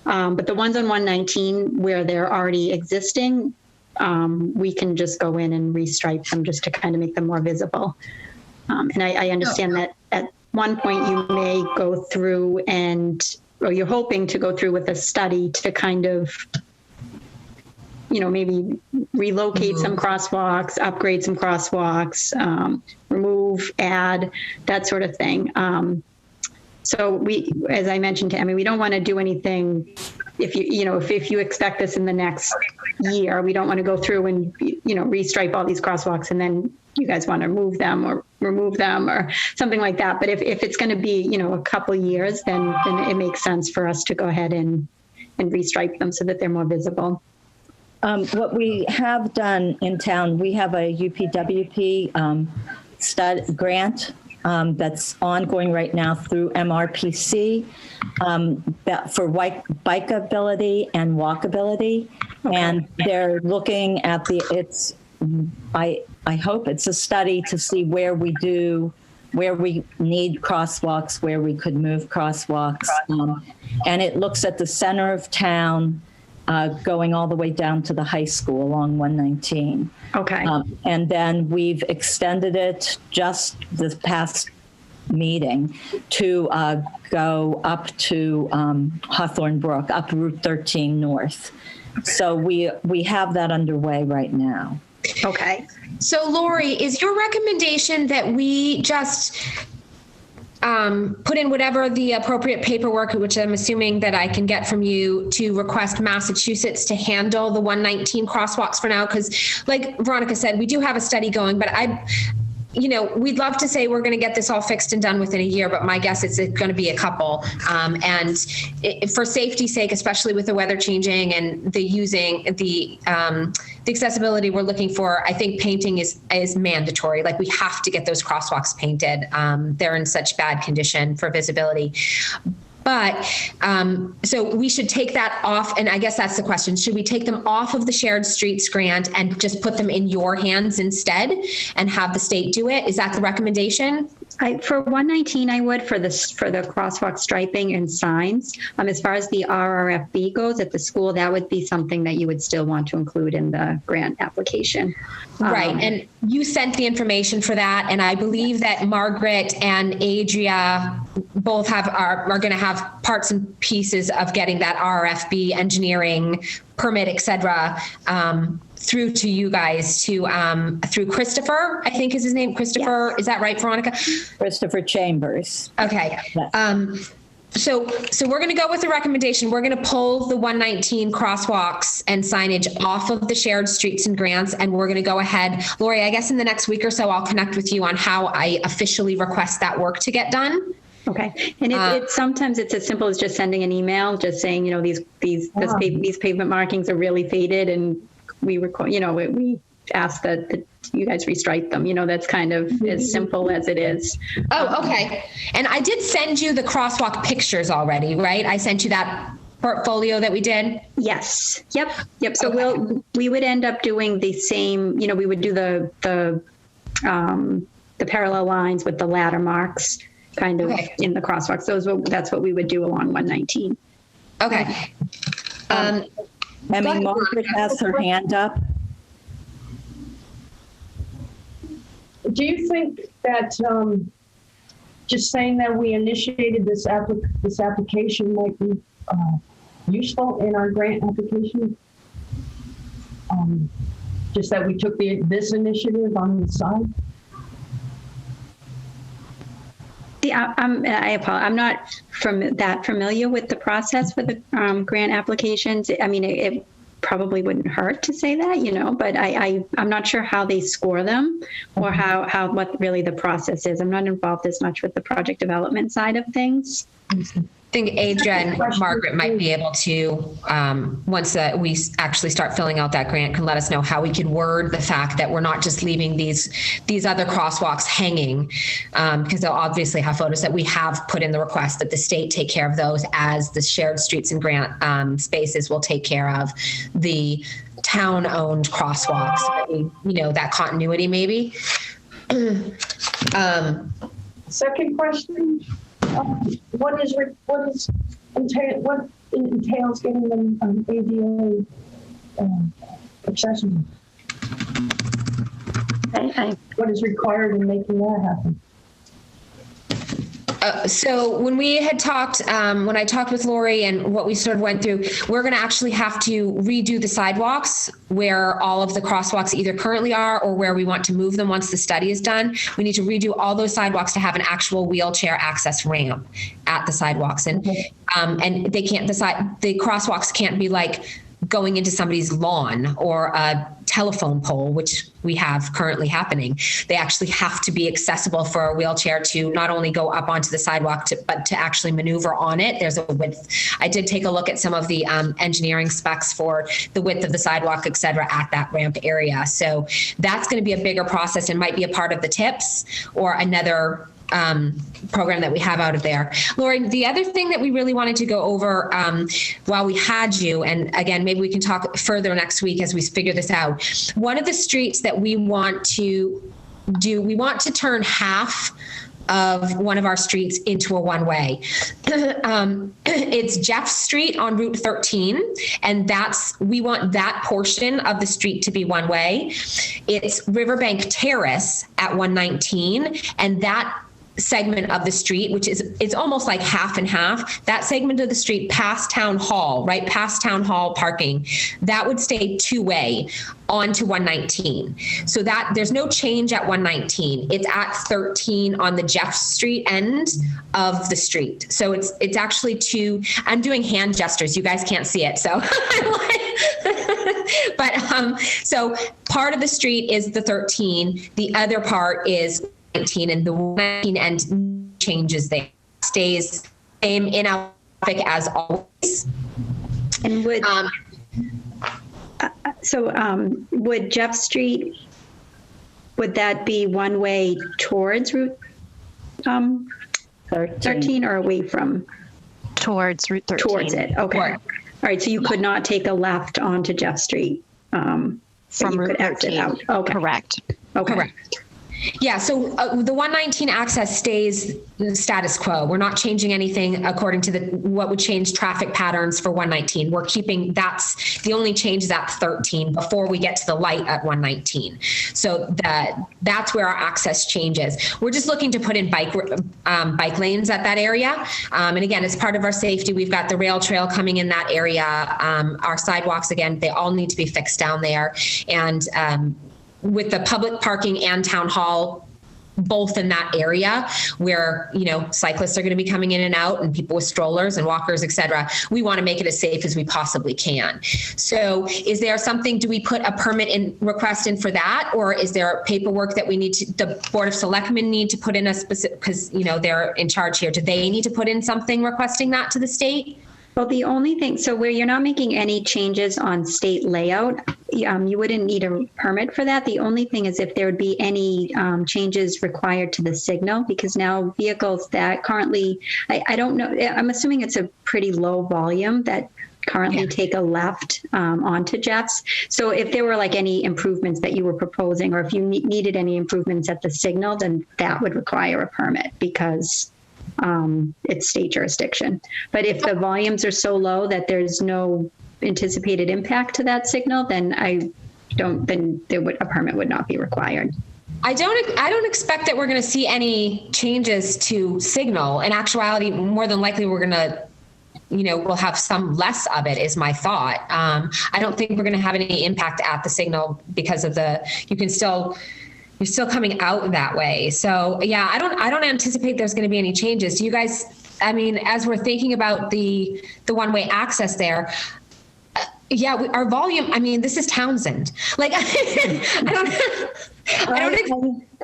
But the ones on 119 where they're already existing, we can just go in and restripe them just to kind of make them more visible. And I understand that at one point you may go through or you're hoping to go through with a study to kind of, maybe relocate some crosswalks, upgrade some crosswalks, remove, add, that sort of thing. So we, as I mentioned to Emmy, we don't want to do anything if you expect this in the next year, we don't want to go through and, restripe all these crosswalks and then you guys want to move them or remove them or something like that. But if it's going to be, a couple years, then it makes sense for us to go ahead and restripe them so that they're more visible. What we have done in town, we have a UPWP grant that's ongoing right now through MRPC for bikeability and walkability. Okay. And they're looking at I hope it's a study to see where we need crosswalks, where we could move crosswalks. And it looks at the center of town, going all the way down to the high school along 119. Okay. And then we've extended it just this past meeting to go up to Hawthorne Brook, up Route 13 North. So we have that underway right now. Okay. So Lori, is your recommendation that we just put in whatever the appropriate paperwork, which I'm assuming that I can get from you, to request Massachusetts to handle the 119 crosswalks for now? Because like Veronica said, we do have a study going, but we'd love to say we're going to get this all fixed and done within a year, but my guess is it's going to be a couple. And for safety's sake, especially with the weather changing and the accessibility we're looking for, I think painting is mandatory. Like, we have to get those crosswalks painted. They're in such bad condition for visibility. But so we should take that off. And I guess that's the question. Should we take them off of the Shared Streets grant and just put them in your hands instead and have the state do it? Is that the recommendation? For 119, I would, for the crosswalk striping and signs. As far as the RRFB goes at the school, that would be something that you would still want to include in the grant application. Right. And you sent the information for that. And I believe that Margaret and Adria both are going to have parts and pieces of getting that RRFB engineering permit, et cetera, through to you guys through Christopher, I think is his name. Christopher, yes. Is that right, Veronica? Christopher Chambers. Okay. Yes. So we're going to go with the recommendation. We're going to pull the 119 crosswalks and signage off of the Shared Streets and grants, and we're going to go ahead. Lori, I guess in the next week or so, I'll connect with you on how I officially request that work to get done. Okay. And sometimes it's as simple as just sending an email, just saying, these pavement markings are really faded, and we ask that you guys restripe them. That's kind of as simple as it is. Oh, okay. And I did send you the crosswalk pictures already, right? I sent you that portfolio that we did. Yes. Yep. So we would end up doing the same. We would do the parallel lines with the ladder marks kind of in the crosswalks. That's what we would do along 119. Okay. Margaret has her hand up. Do you think that just saying that we initiated this application might be useful in our grant application? Just that we took this initiative on the side? I apologize. I'm not that familiar with the process for the grant applications. I mean, it probably wouldn't hurt to say that, but I'm not sure how they score them or what really the process is. I'm not involved as much with the project development side of things. I think Adria and Margaret might be able to, once we actually start filling out that grant, can let us know how we could word the fact that we're not just leaving these other crosswalks hanging, because they'll obviously have photos that we have put in the request that the state take care of those, as the Shared Streets and grant spaces will take care of the town-owned crosswalks. That continuity maybe. Second question. What entails getting them ADA accessible? What is required in making that happen? So when we had talked, when I talked with Lori and what we sort of went through, we're going to actually have to redo the sidewalks where all of the crosswalks either currently are or where we want to move them once the study is done. We need to redo all those sidewalks to have an actual wheelchair access ramp at the sidewalks. And and they can't, the crosswalks can't be like going into somebody's lawn or a telephone pole, which we have currently happening. They actually have to be accessible for a wheelchair to not only go up onto the sidewalk, but to actually maneuver on it. There's a width. I did take a look at some of the engineering specs for the width of the sidewalk, et cetera, at that ramp area. So that's going to be a bigger process and might be a part of the tips or another program that we have out of there. Lori, the other thing that we really wanted to go over while we had you, and again, maybe we can talk further next week as we figure this out. One of the streets that we want to do, we want to turn half of one of our streets into a one-way. It's Jeff Street on Route 13, and we want that portion of the street to be one-way. It's Riverbank Terrace at 119, and that segment of the street, which is, it's almost like half and half, that segment of the street past Town Hall, right past Town Hall parking, that would stay two-way onto 119. So that there's no change at 119. It's at 13 on the Jeff Street end of the street. So it's actually two. I'm doing hand gestures. You guys can't see it. So but so part of the street is the 13. The other part is 19, and the 19 end changes there, stays same in our traffic as always. And would Jeff Street, would that be one way towards Route 13 or away from? Towards Route 13. Towards it, okay. All right, so you could not take a left onto Jeff Street from Route 13. Out. Okay. Correct. Okay. Correct. Yeah, so the 119 access stays the status quo. We're not changing anything according to what would change traffic patterns for 119. We're keeping, that's the only change is at 13 before we get to the light at 119. So that's where our access changes. We're just looking to put in bike lanes at that area. And again, as part of our safety, we've got the rail trail coming in that area. Our sidewalks, again, they all need to be fixed down there. And with the public parking and Town Hall, both in that area where, cyclists are going to be coming in and out, and people with strollers and walkers, et cetera, we want to make it as safe as we possibly can. So is there something, do we put a permit request in for that? Or is there paperwork that we need to, the Board of Selectmen need to put in a specific, because, they're in charge here. Do they need to put in something requesting that to the state? Well, the only thing, so where you're not making any changes on state layout, you wouldn't need a permit for that. The only thing is if there would be any changes required to the signal, because now vehicles that currently, I don't know, I'm assuming it's a pretty low volume that currently take a left onto Jeff's. So if there were like any improvements that you were proposing, or if you needed any improvements at the signal, then that would require a permit because it's state jurisdiction. But if the volumes are so low that there's no anticipated impact to that signal, then a permit would not be required. I don't expect that we're going to see any changes to signal. In actuality, more than likely we're going to, we'll have some less of it, is my thought. I don't think we're going to have any impact at the signal because of you're still coming out that way. So yeah, I don't anticipate there's going to be any changes. Do you guys, as we're thinking about the one-way access there, our volume, this is Townsend. Like,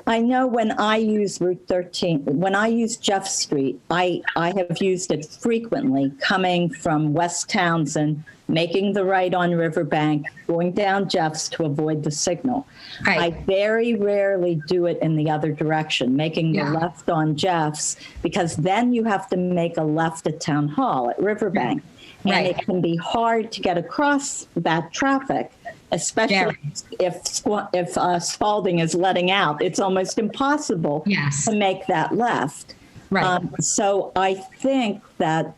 I know when I use Route 13, when I use Jeff Street, I have used it frequently coming from West Townsend, making the right on Riverbank, going down Jeff's to avoid the signal. Right. I very rarely do it in the other direction, making the left on Jeff's, because then you have to make a left at Town Hall at Riverbank. And it can be hard to get across that traffic, especially if Spalding is letting out. It's almost impossible to make that left. Right. So I think that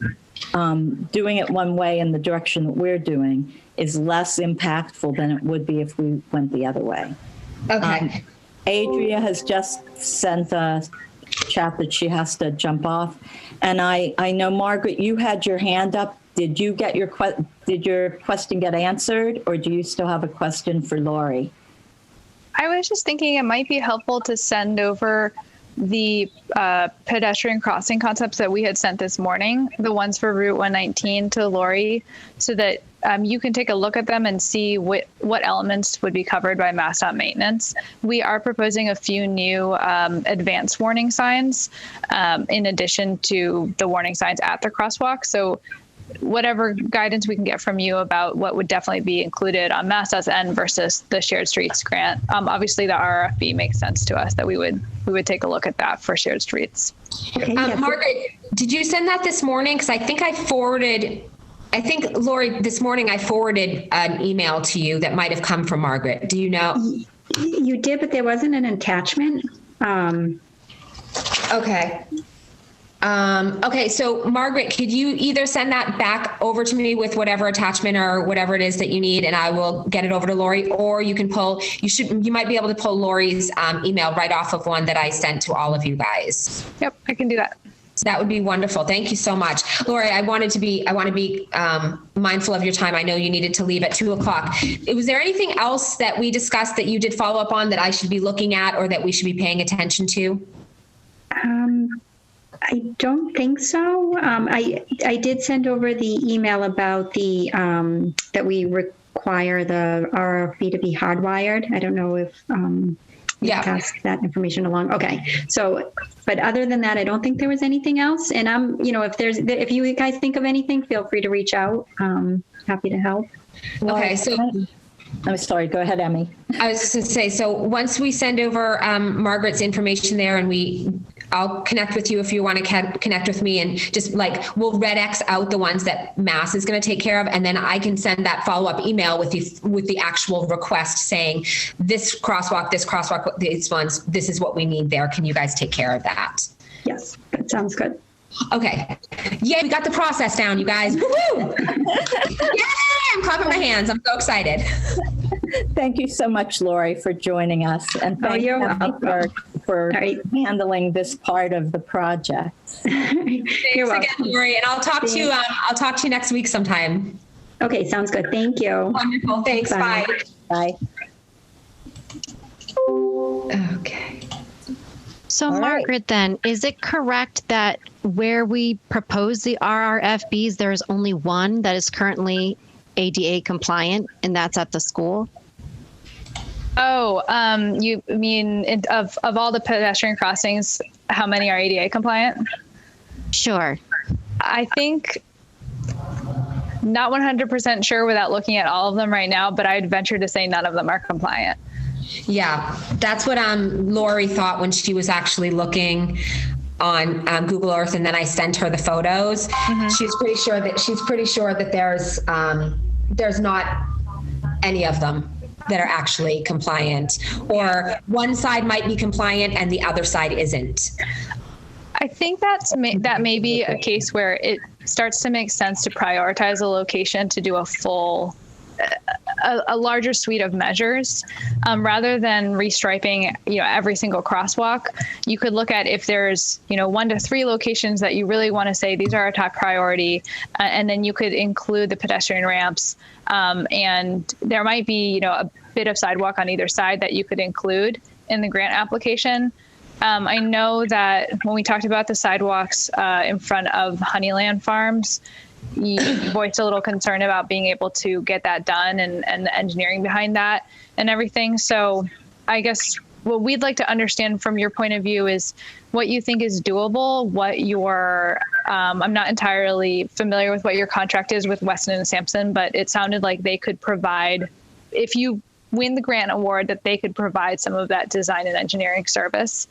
doing it one way in the direction that we're doing is less impactful than it would be if we went the other way. Okay. Adria has just sent a chat that she has to jump off. And I know, Margaret, you had your hand up. Did you get did your question get answered, or do you still have a question for Lori? I was just thinking it might be helpful to send over the pedestrian crossing concepts that we had sent this morning, the ones for Route 119 to Lori, so that you can take a look at them and see what elements would be covered by MassDOT maintenance. We are proposing a few new advanced warning signs in addition to the warning signs at the crosswalk. So whatever guidance we can get from you about what would definitely be included on MassDOT's end versus the Shared Streets grant. Obviously, the RRFB makes sense to us that we would take a look at that for Shared Streets. Okay, Margaret, did you send that this morning? Because I think Lori, this morning I forwarded an email to you that might have come from Margaret. Do you know? You did, but there wasn't an attachment. Okay. Okay, so Margaret, could you either send that back over to me with whatever attachment or whatever it is that you need, and I will get it over to Lori, or you can you might be able to pull Lori's email right off of one that I sent to all of you guys. Yep, I can do that. So that would be wonderful. Thank you so much. Lori, I want to be mindful of your time. I know you needed to leave at 2:00. Was there anything else that we discussed that you did follow up on that I should be looking at or that we should be paying attention to? I don't think so. I did send over the email about the that we require the RFB to be hardwired. I don't know if pass that information along. Okay. So, but other than that, I don't think there was anything else. And if you guys think of anything, feel free to reach out. Happy to help. Okay. So I'm sorry. Go ahead, Emmy. I was just going to say, so once we send over Margaret's information there, and I'll connect with you if you want to connect with me, and just we'll red X out the ones that Mass is going to take care of, and then I can send that follow-up email with the actual request saying this crosswalk, these ones, this is what we need there. Can you guys take care of that? Yes, that sounds good. Okay. Yay, we got the process down, you guys. Woo-hoo! Yay! I'm clapping my hands. I'm so excited. Thank you so much, Lori, for joining us, and thank you for handling this part of the project. Thanks again, Lori, and I'll talk to you. I'll talk to you next week sometime. Okay, sounds good. Thank you. Wonderful. Thanks. Bye. Bye. Okay. So Margaret, then, is it correct that where we propose the RRFBs, there's only one that is currently ADA compliant, and that's at the school? Oh, you mean of all the pedestrian crossings, how many are ADA compliant? Sure. I think not 100% sure without looking at all of them right now, but I'd venture to say none of them are compliant. Yeah, that's what Lori thought when she was actually looking on Google Earth, and then I sent her the photos. Mm-hmm. She's pretty sure that there's not any of them that are actually compliant, or one side might be compliant and the other side isn't. I think that may be a case where it starts to make sense to prioritize a location to do a full, a larger suite of measures, rather than restriping, every single crosswalk. You could look at if there's, 1 to 3 locations that you really want to say these are our top priority, and then you could include the pedestrian ramps, and there might be, a bit of sidewalk on either side that you could include in the grant application. I know that when we talked about the sidewalks in front of Honeyland Farms, you voiced a little concern about being able to get that done and the engineering behind that and everything. So I guess what we'd like to understand from your point of view is what you think is doable, what your, I'm not entirely familiar with what your contract is with Weston and Sampson, but it sounded like they could provide, if you win the grant award, that they could provide some of that design and engineering service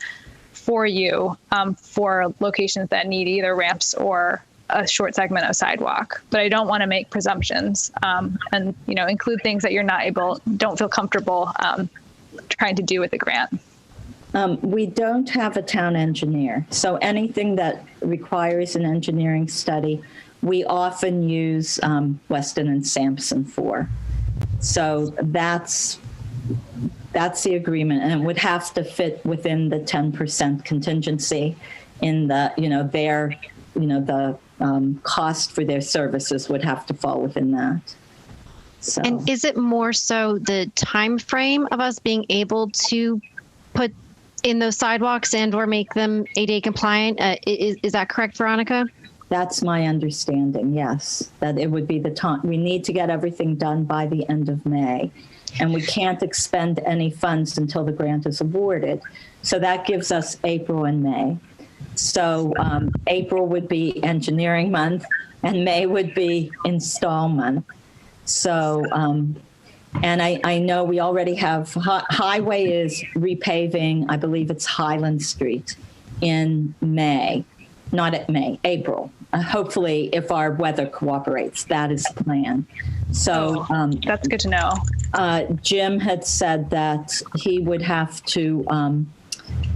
for you for locations that need either ramps or a short segment of sidewalk. But I don't want to make presumptions and include things that you're don't feel comfortable trying to do with the grant. We don't have a town engineer, so anything that requires an engineering study, we often use Weston and Sampson for. So that's the agreement, and it would have to fit within the 10% contingency in the, the cost for their services would have to fall within that. So. And is it more so the time frame of us being able to put in those sidewalks and or make them ADA compliant. Is that correct, Veronica? That's my understanding, yes, that it would be the time. We need to get everything done by the end of May, and we can't expend any funds until the grant is awarded. So that gives us April and May. So April would be engineering month, and May would be install month. So, and I know we already have, highway is repaving, I believe it's Highland Street in May, not at May, April. Hopefully, if our weather cooperates, that is the plan. So that's good to know. Jim had said that he would have to,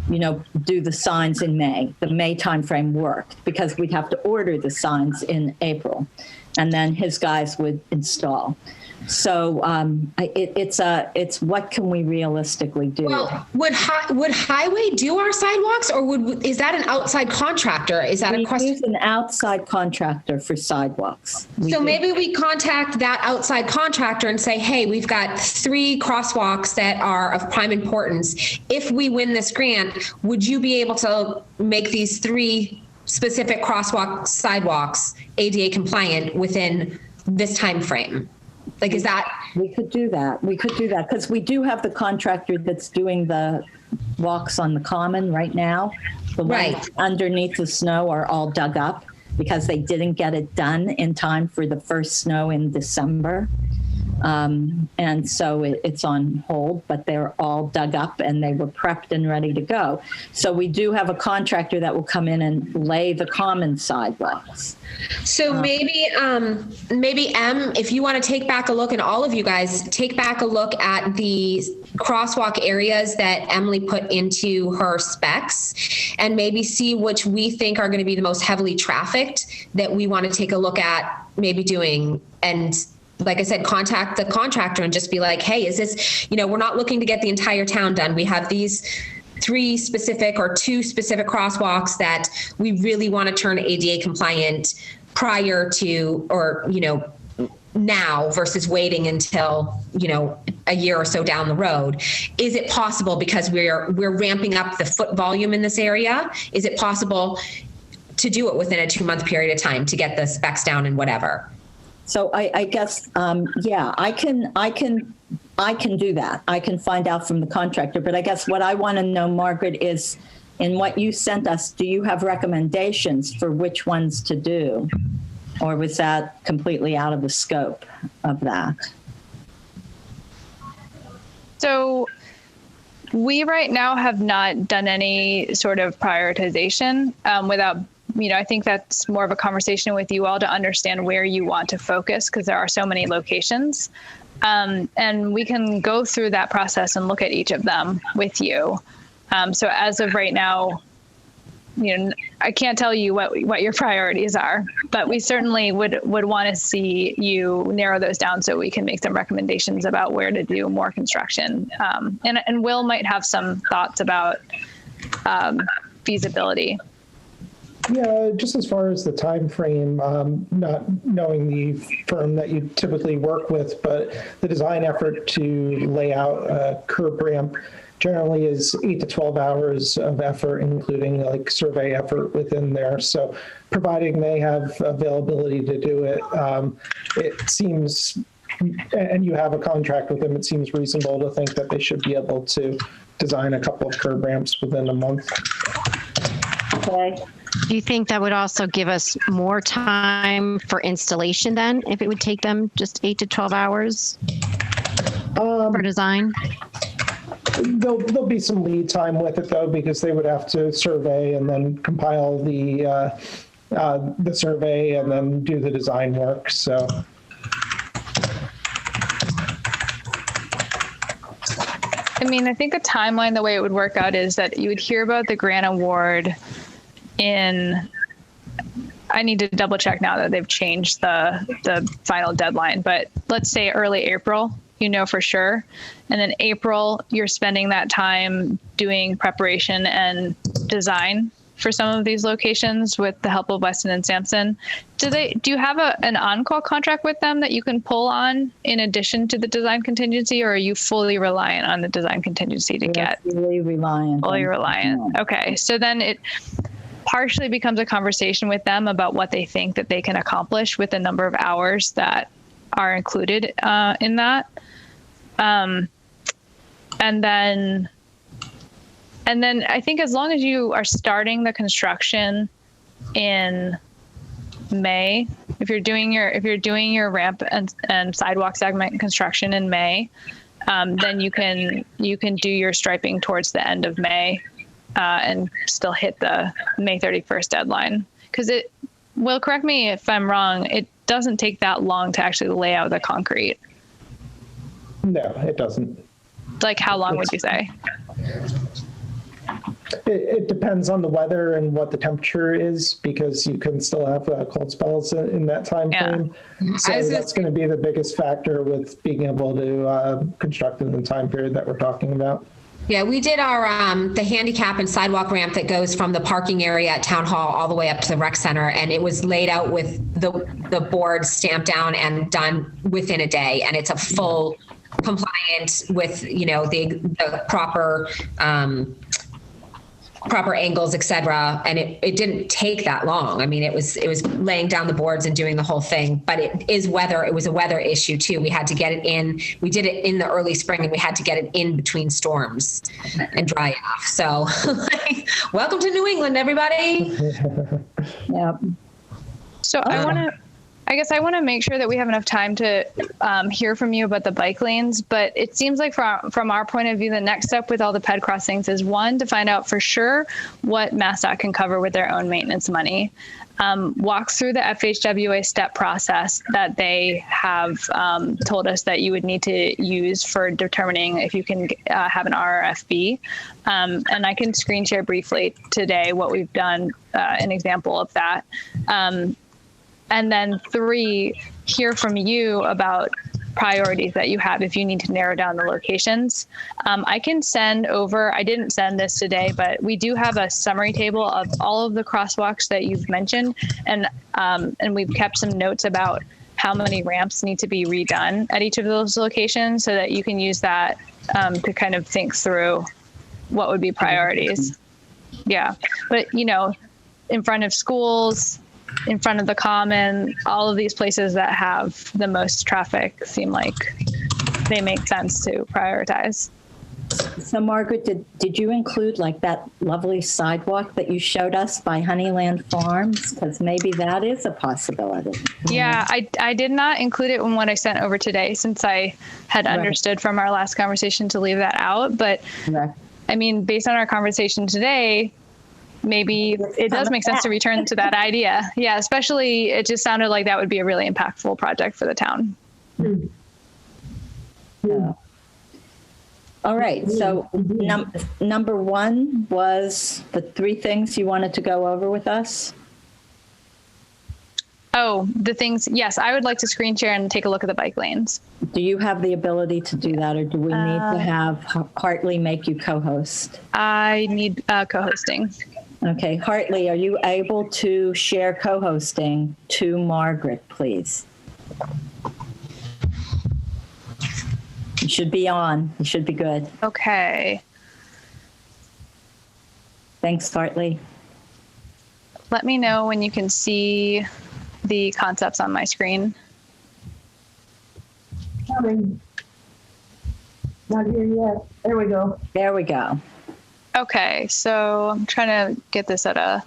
do the signs in May. The May timeframe worked because we'd have to order the signs in April, and then his guys would install. So it's what can we realistically do? Well, would Highway do our sidewalks, or is that an outside contractor? Is that a question? We use an outside contractor for sidewalks. Maybe we contact that outside contractor and say, hey, we've got 3 crosswalks that are of prime importance. If we win this grant, would you be able to make these 3 specific sidewalks ADA compliant within this time frame? Like, is that? We could do that. Because we do have the contractor that's doing the walks on the common right now. The ones underneath the snow are all dug up because they didn't get it done in time for the first snow in December. And so it's on hold, but they're all dug up and they were prepped and ready to go. So we do have a contractor that will come in and lay the common sidewalks. So maybe if you want to take back a look, and all of you guys take back a look at the crosswalk areas that Emily put into her specs, and maybe see which we think are going to be the most heavily trafficked that we want to take a look at maybe doing. And like I said, contact the contractor and just be like, hey, is this, we're not looking to get the entire town done. We have these 3 specific or 2 specific crosswalks that we really want to turn ADA compliant prior to, or, now versus waiting until, a year or so down the road. Is it possible, because we're ramping up the foot volume in this area, is it possible to do it within a 2-month period of time to get the specs down and whatever? So I guess, I can do that. I can find out from the contractor, but I guess what I want to know, Margaret, is in what you sent us, do you have recommendations for which ones to do? Or was that completely out of the scope of that? So we right now have not done any sort of prioritization without, I think that's more of a conversation with you all to understand where you want to focus, because there are so many locations. And we can go through that process and look at each of them with you. So as of right now, I can't tell you what your priorities are, but we certainly would want to see you narrow those down so we can make some recommendations about where to do more construction. And Will might have some thoughts about feasibility. Yeah, just as far as the time frame, not knowing the firm that you typically work with, but the design effort to lay out a curb ramp generally is 8 to 12 hours of effort, including like survey effort within there. So providing they have availability to do it, it seems, and you have a contract with them, it seems reasonable to think that they should be able to design a couple of curb ramps within a month. Okay. Do you think that would also give us more time for installation then, if it would take them just 8 to 12 hours for design? There'll be some lead time with it though, because they would have to survey and then compile the survey and then do the design work. So. I think the timeline, the way it would work out is that you would hear about the grant award I need to double check now that they've changed the final deadline, but let's say early April, for sure. And then April, you're spending that time doing preparation and design for some of these locations with the help of Weston and Sampson. Do you have an on-call contract with them that you can pull on in addition to the design contingency, or are you fully reliant on the design contingency to get? Fully reliant. Okay, so then it partially becomes a conversation with them about what they think that they can accomplish with the number of hours that are included in that. And then I think as long as you are starting the construction in May, if you're doing your ramp and sidewalk segment construction in May, then you can do your striping towards the end of May and still hit the May 31st deadline. Because correct me if I'm wrong, it doesn't take that long to actually lay out the concrete. No, it doesn't. Like how long would you say? It depends on the weather and what the temperature is, because you can still have cold spells in that time frame. So that's going to be the biggest factor with being able to construct in the time period that we're talking about. Yeah, we did our the handicap and sidewalk ramp that goes from the parking area at Town Hall all the way up to the rec center, and it was laid out with the boards stamped down and done within a day, and it's a full compliant with the proper angles, etc. And it didn't take that long. I mean, it was laying down the boards and doing the whole thing, but it was a weather issue too. We had to get it in. We did it in the early spring, and we had to get it in between storms and dry it off. So welcome to New England, everybody. Yep. So I guess I want to make sure that we have enough time to hear from you about the bike lanes, but it seems like from our point of view, the next step with all the ped crossings is, one, to find out for sure what MassDOT can cover with their own maintenance money. Walk through the FHWA step process that they have told us that you would need to use for determining if you can have an RRFB. And I can screen share briefly today what we've done, an example of that. And then 3, hear from you about priorities that you have if you need to narrow down the locations. I can send over, I didn't send this today, but we do have a summary table of all of the crosswalks that you've mentioned. And we've kept some notes about how many ramps need to be redone at each of those locations, so that you can use that to kind of think through what would be priorities. Yeah, but in front of schools, in front of the common, all of these places that have the most traffic seem like they make sense to prioritize. So Margaret, did you include like that lovely sidewalk that you showed us by Honeyland Farms? Because maybe that is a possibility. Yeah, I did not include it in what I sent over today, since I had understood from our last conversation to leave that out. But I mean, based on our conversation today, maybe it does make sense to return to that idea. Yeah, especially it just sounded like that would be a really impactful project for the town. All right, so number 1 was the 3 things you wanted to go over with us? Oh, the things, yes, I would like to screen share and take a look at the bike lanes. Do you have the ability to do that, or do we need to have Hartley make you co-host? I need co-hosting. Okay, Hartley, are you able to share co-hosting to Margaret, please? You should be on. You should be good. Okay. Thanks, Hartley. Let me know when you can see the concepts on my screen. Coming. Not here yet. There we go. There we go. Okay, so I'm trying to get this at a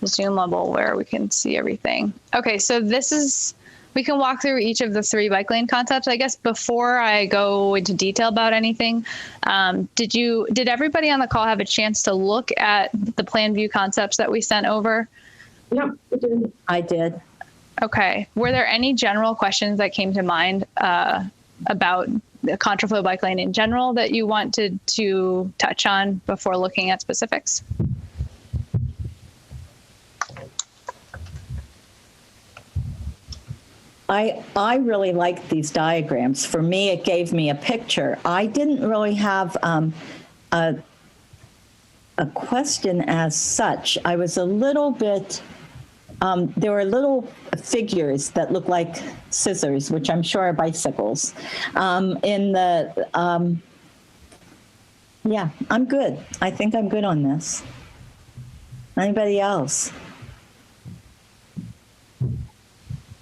Zoom level where we can see everything. Okay, so we can walk through each of the 3 bike lane concepts. I guess before I go into detail about anything, did everybody on the call have a chance to look at the plan view concepts that we sent over? Yep, I did. Okay, were there any general questions that came to mind about the contraflow bike lane in general that you wanted to touch on before looking at specifics? I really liked these diagrams. For me, it gave me a picture. I didn't really have a a question as such. I was a little bit, there were little figures that look like scissors, which I'm sure are bicycles. Yeah, I'm good. I think I'm good on this. Anybody else?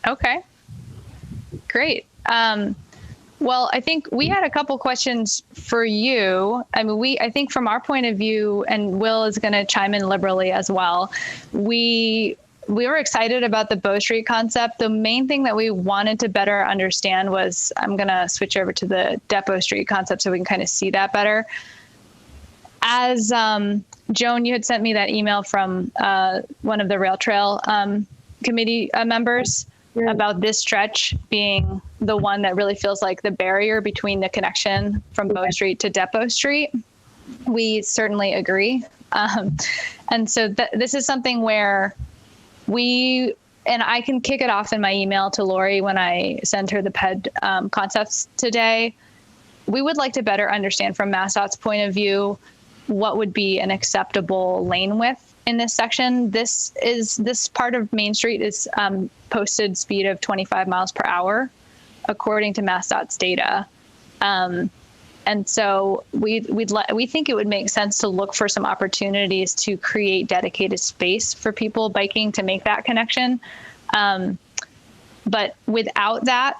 Okay, great. Well, I think we had a couple questions for you. I mean, I think from our point of view, and Will is going to chime in liberally as well, we were excited about the Bow Street concept. The main thing that we wanted to better understand was, I'm going to switch over to the Depot Street concept so we can kind of see that better. As Joan, you had sent me that email from one of the Rail Trail committee members about this stretch being the one that really feels like the barrier between the connection from Bow Street to Depot Street. We certainly agree. And so this is something where and I can kick it off in my email to Lori when I send her the PED concepts today. We would like to better understand from MassDOT's point of view what would be an acceptable lane width in this section. This part of Main Street is posted speed of 25 miles per hour, according to MassDOT's data. And so we think it would make sense to look for some opportunities to create dedicated space for people biking to make that connection. But without that,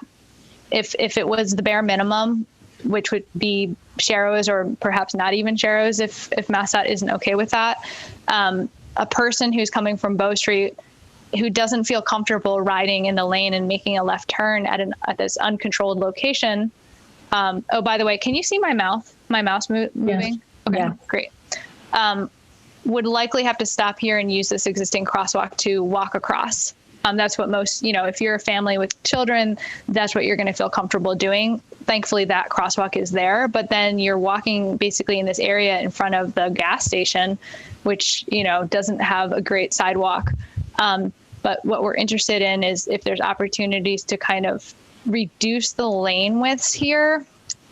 if it was the bare minimum, which would be Sharrows or perhaps not even Sharrows if MassDOT isn't okay with that, a person who's coming from Bow Street who doesn't feel comfortable riding in the lane and making a left turn at this uncontrolled location. Oh, by the way, can you see my mouse moving? Yes. Okay, yeah. Great. Would likely have to stop here and use this existing crosswalk to walk across. That's what most, if you're a family with children, that's what you're going to feel comfortable doing. Thankfully, that crosswalk is there, but then you're walking basically in this area in front of the gas station, which, doesn't have a great sidewalk. But what we're interested in is if there's opportunities to kind of reduce the lane widths here.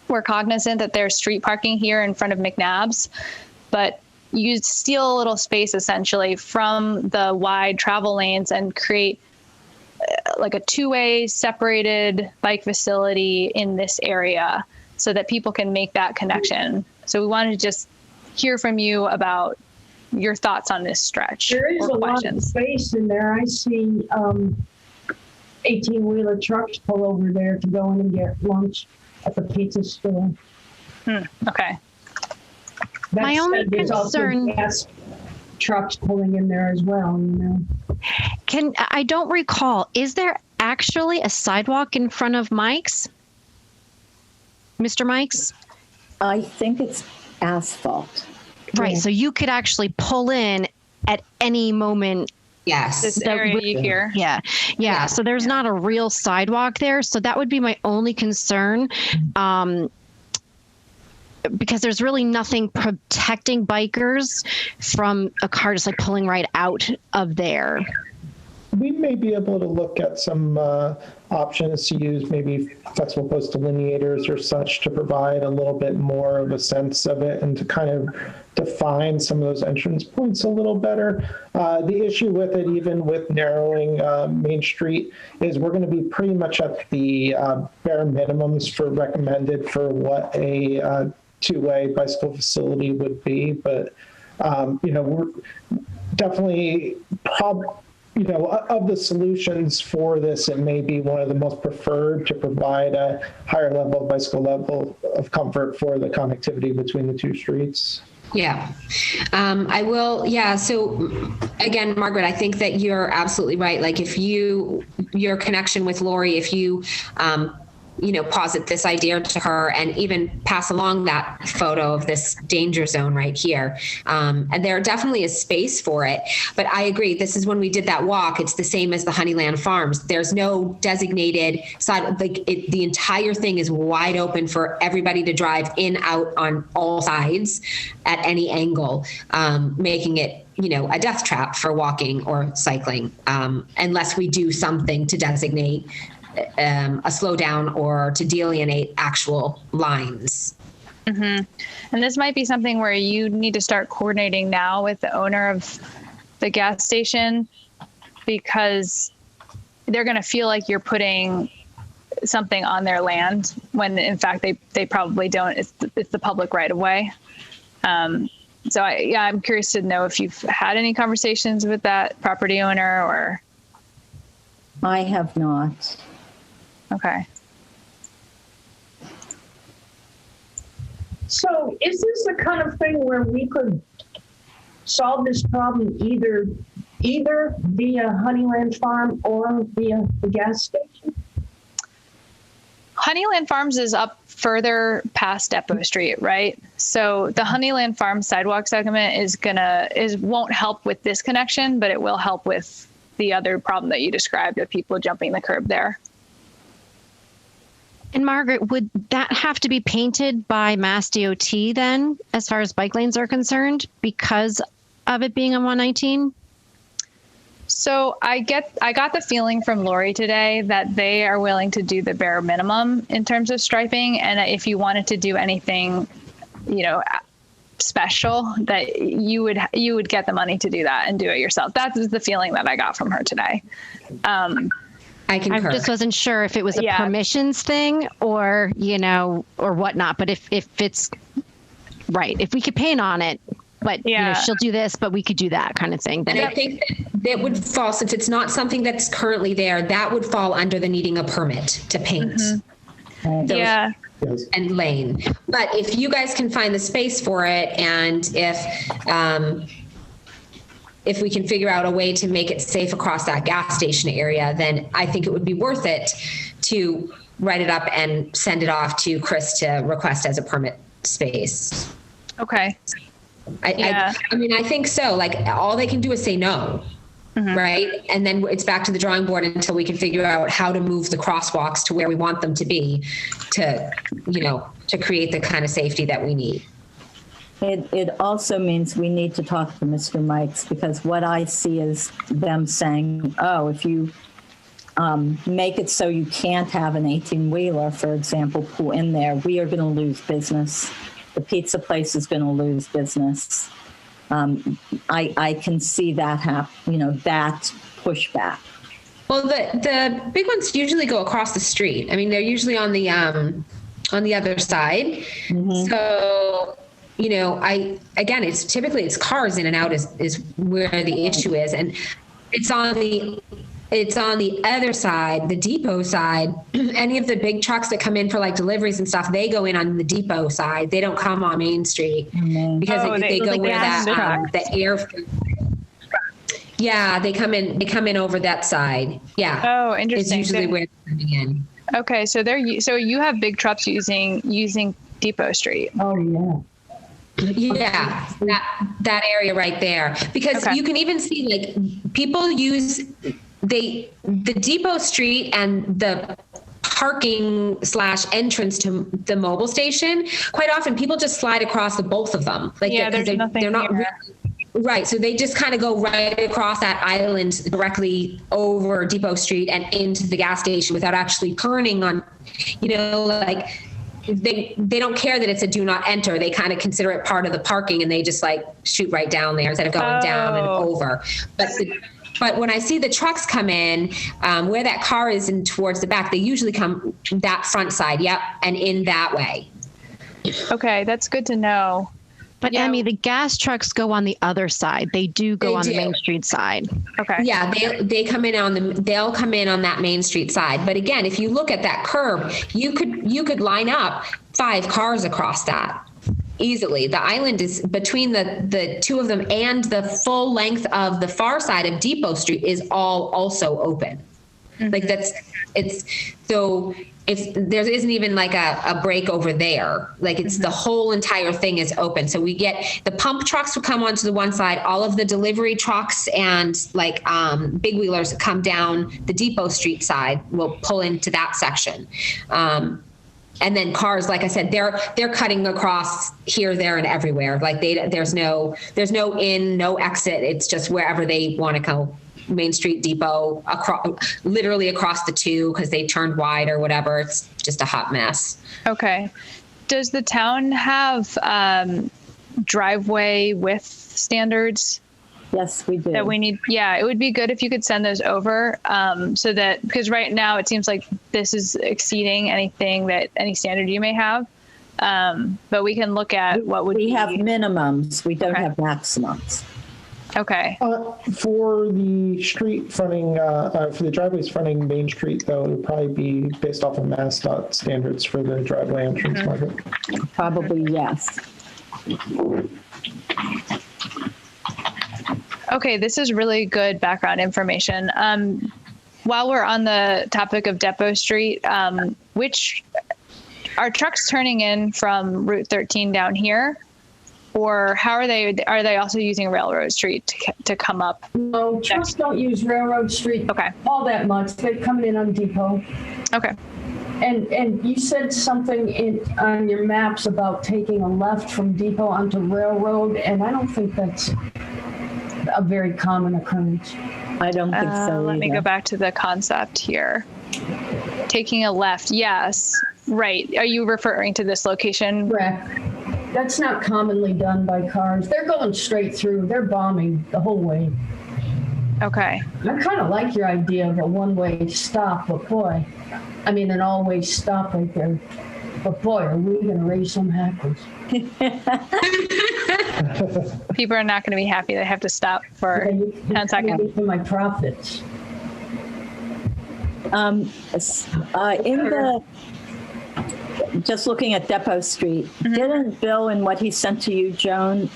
We're cognizant that there's street parking here in front of McNabb's, but you steal a little space essentially from the wide travel lanes and create like a two-way separated bike facility in this area so that people can make that connection. So we wanted to just hear from you about your thoughts on this stretch. There is a lot of space in there. I see 18-wheeler trucks pull over there to go in and get lunch at the pizza store. Okay. My only concern, gas trucks pulling in there as well. I don't recall. Is there actually a sidewalk in front of Mike's, Mr. Mike's? I think it's asphalt. Right. Yeah. So you could actually pull in at any moment. Yes. This area you hear. Yeah. So there's not a real sidewalk there. So that would be my only concern. Because there's really nothing protecting bikers from a car just like pulling right out of there. We may be able to look at some options to use maybe flexible post delineators or such to provide a little bit more of a sense of it and to kind of define some of those entrance points a little better. The issue with it, even with narrowing Main Street, is we're going to be pretty much at the bare minimums for recommended for what a two-way bicycle facility would be. But, we're definitely of the solutions for this, it may be one of the most preferred to provide a higher level of bicycle level of comfort for the connectivity between the two streets. Yeah, I will. Yeah. So again, Margaret, I think that you're absolutely right. Like if your connection with Lori, if you, posit this idea to her and even pass along that photo of this danger zone right here. And there definitely is space for it. But I agree, this is when we did that walk, it's the same as the Honeyland Farms. There's no designated side, the entire thing is wide open for everybody to drive in, out on all sides at any angle, making it a death trap for walking or cycling, unless we do something to designate a slowdown or to delineate actual lines. Mm-hmm. And this might be something where you need to start coordinating now with the owner of the gas station, because they're going to feel like you're putting something on their land when in fact they probably don't. It's the public right of way. So I'm curious to know if you've had any conversations with that property owner or. I have not. Okay. So is this the kind of thing where we could solve this problem either via Honeyland Farm or via the gas station? Honeyland Farms is up further past Depot Street, right? So the Honeyland Farm sidewalk segment won't help with this connection, but it will help with the other problem that you described of people jumping the curb there. And Margaret, would that have to be painted by Mass DOT then, as far as bike lanes are concerned, because of it being on 119? So I got the feeling from Lori today that they are willing to do the bare minimum in terms of striping. And if you wanted to do anything, special, that you would get the money to do that and do it yourself. That's the feeling that I got from her today. I concur. I just wasn't sure if it was a permissions thing or, or whatnot. But if it's right, if we could paint on it, but she'll do this, but we could do that kind of thing. And I think that would fall, since it's not something that's currently there, that would fall under the needing a permit to paint. Mm-hmm. And lane. But if you guys can find the space for it, and if we can figure out a way to make it safe across that gas station area, then I think it would be worth it to write it up and send it off to Chris to request as a permit space. Okay. I mean, I think so. Like, all they can do is say no. Mm-hmm. Right. And then it's back to the drawing board until we can figure out how to move the crosswalks to where we want them to be to create the kind of safety that we need. It also means we need to talk to Mr. Mikes, because what I see is them saying, oh, if you make it so you can't have an 18-wheeler, for example, pull in there, we are going to lose business. The pizza place is going to lose business. I can see that that pushback. Well, the big ones usually go across the street. I mean, they're usually on the other side. Mm-hmm. So, it's typically cars in and out is where the issue is, and it's on the other side, the depot side. Any of the big trucks that come in for like deliveries and stuff, they go in on the depot side. They don't come on Main Street because they go where the air. Yeah, they come in over that side. Yeah. Oh, interesting. It's usually where they're coming in. Okay, so you have big trucks using Depot Street. Oh yeah. Yeah, that area right there, because you can even see like people use the Depot Street and the parking / entrance to the mobile station. Quite often people just slide across the both of them. Like they're not really, right. So they just kind of go right across that island directly over Depot Street and into the gas station without actually turning on, like they don't care that it's a do not enter. They kind of consider it part of the parking and they just like shoot right down there instead of going down and over. But when I see the trucks come in, where that car is in towards the back, they usually come that front side. Yep. And in that way. Okay. That's good to know. But Emmy, the gas trucks go on the other side. They do go on the Main Street side. Okay. Yeah, they'll come in on that Main Street side. But again, if you look at that curb, you could line up 5 cars across that easily. The island is between the two of them, and the full length of the far side of Depot Street is all also open. Mm-hmm. Like if there isn't even like a break over there, like it's the whole entire thing is open. So we get the pump trucks will come onto the one side, all of the delivery trucks and like big wheelers that come down the Depot Street side will pull into that section. And then cars, like I said, they're cutting across here, there, and everywhere. Like there's no in, no exit. It's just wherever they want to go. Main Street, Depot, literally across the two because they turned wide or whatever. It's just a hot mess. Okay. Does the town have driveway width standards? Yes, we do. That we need. Yeah, it would be good if you could send those over, so that, because right now it seems like this is exceeding any standard you may have. But we can look at what would we have minimums. We don't have maximums. Okay. For the street fronting, for the driveways fronting Main Street, though, it would probably be based off of MassDOT standards for the driveway entrance market. Probably, yes. Okay, this is really good background information. While we're on the topic of Depot Street, which are trucks turning in from Route 13 down here, or how are they? Are they also using Railroad Street to come up? No, trucks don't use Railroad Street all that much. They're coming in on Depot. Okay. And you said something on your maps about taking a left from Depot onto Railroad, and I don't think that's a very common occurrence. I don't think so. Let me go back to the concept here. Taking a left, yes. Right. Are you referring to this location? Correct. That's not commonly done by cars. They're going straight through. They're bombing the whole way. Okay. I kind of like your idea of a one-way stop, but boy, I mean an all-way stop right there. But boy, are we going to raise some hackers. People are not going to be happy. They have to stop for 10 seconds. For my profits. Just looking at Depot Street, didn't Bill, in what he sent to you, Joan,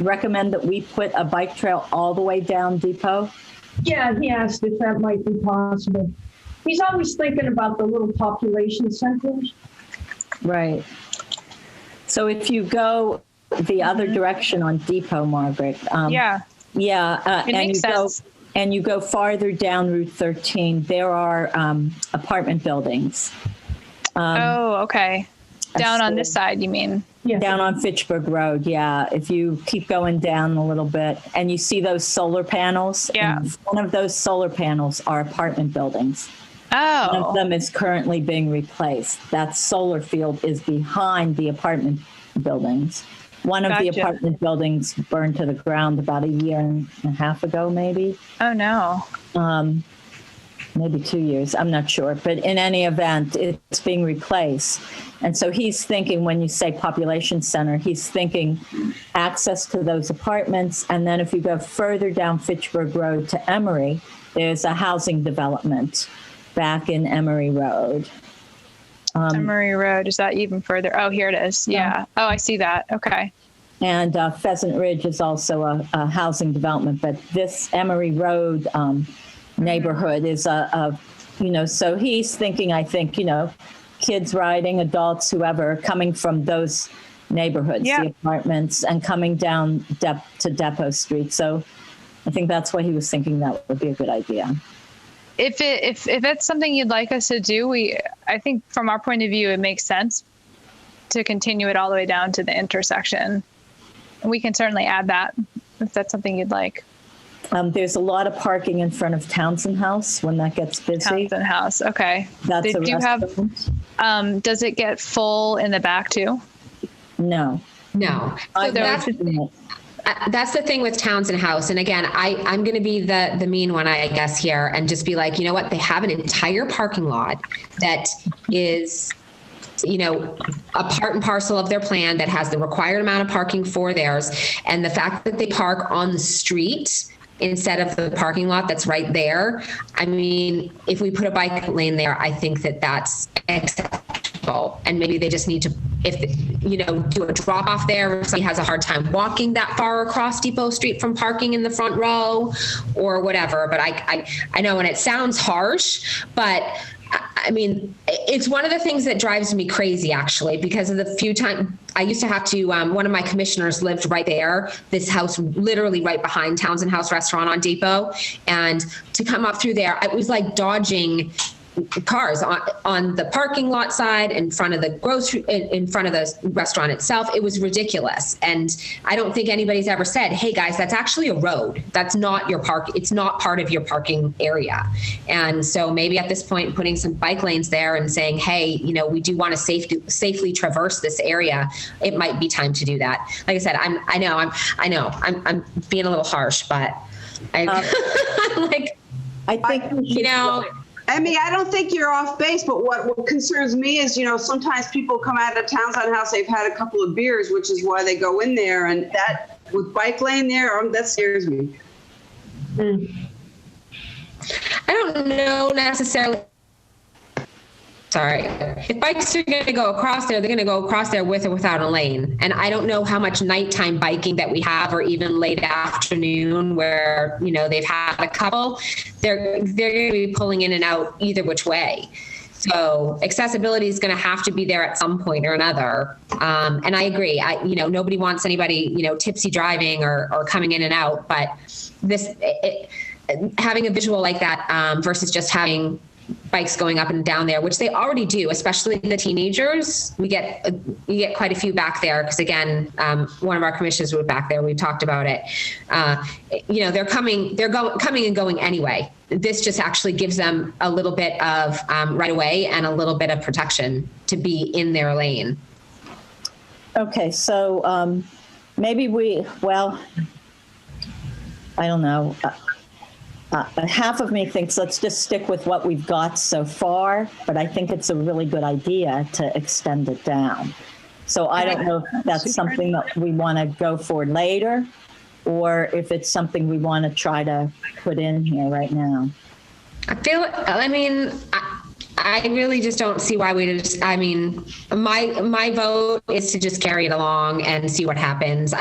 recommend that we put a bike trail all the way down Depot? Yeah, he asked if that might be possible. He's always thinking about the little population centers. Right. So if you go the other direction on Depot, Margaret. It makes sense. And you go farther down Route 13, there are apartment buildings. Okay. Down on this side, you mean? Yeah. Down on Fitchburg Road, yeah. If you keep going down a little bit and you see those solar panels, one of those solar panels are apartment buildings. Oh. One of them is currently being replaced. That solar field is behind the apartment buildings. One of the apartment buildings burned to the ground about a year and a half ago, maybe. Oh, no. Maybe 2 years. I'm not sure. But in any event, it's being replaced. And so he's thinking, when you say population center, he's thinking access to those apartments. And then if you go further down Fitchburg Road to Emory, there's a housing development back in Emory Road. Emory Road, is that even further? Oh, here it is. Yeah. Oh, I see that. Okay. And Pheasant Ridge is also a housing development, but this Emory Road neighborhood is so he's thinking, I think, kids riding, adults, whoever, coming from those neighborhoods, the apartments, and coming down to Depot Street. So I think that's why he was thinking that would be a good idea. If it's something you'd like us to do, I think from our point of view, it makes sense to continue it all the way down to the intersection. We can certainly add that if that's something you'd like. There's a lot of parking in front of Townsend House when that gets busy. Townsend House, okay. That's do you have? Does it get full in the back too? No. So that's the thing with Townsend House. And again, I'm going to be the mean one, I guess, here, and just be like, you know what? They have an entire parking lot that is, a part and parcel of their plan that has the required amount of parking for theirs. And the fact that they park on the street instead of the parking lot that's right there. I mean, if we put a bike lane there, I think that that's acceptable. And maybe they just need to, do a drop off there. If somebody has a hard time walking that far across Depot Street from parking in the front row or whatever. But I know, and it sounds harsh, but I mean, it's one of the things that drives me crazy, actually, because of the few times I used to have to, one of my commissioners lived right there, this house literally right behind Townsend House Restaurant on Depot. And to come up through there, it was like dodging cars on the parking lot side, in front of the grocery, in front of the restaurant itself. It was ridiculous. And I don't think anybody's ever said, hey guys, that's actually a road. That's not your park. It's not part of your parking area. And so maybe at this point, putting some bike lanes there and saying, hey, we do want to safely traverse this area. It might be time to do that. Like I said, I know I'm being a little harsh, but I think, Emmy, I don't think you're off base, but what concerns me is, sometimes people come out of Townsend House, they've had a couple of beers, which is why they go in there, and that with bike lane there, that scares me. I don't know necessarily. Sorry. If bikes are going to go across there, they're going to go across there with or without a lane. And I don't know how much nighttime biking that we have, or even late afternoon where, they've had a couple. They're going to be pulling in and out either which way. So accessibility is going to have to be there at some point or another. And I agree. Nobody wants anybody, tipsy driving or coming in and out. But having a visual like that versus just having bikes going up and down there, which they already do, especially the teenagers. You get quite a few back there because, again, one of our commissioners was back there. We talked about it. They're coming and going anyway. This just actually gives them a little bit of right away and a little bit of protection to be in their lane. Okay, so maybe I don't know. Half of me thinks let's just stick with what we've got so far, but I think it's a really good idea to extend it down. So I don't know if that's something that we want to go for later, or if it's something we want to try to put in here right now. I really just don't see why my vote is to just carry it along and see what happens.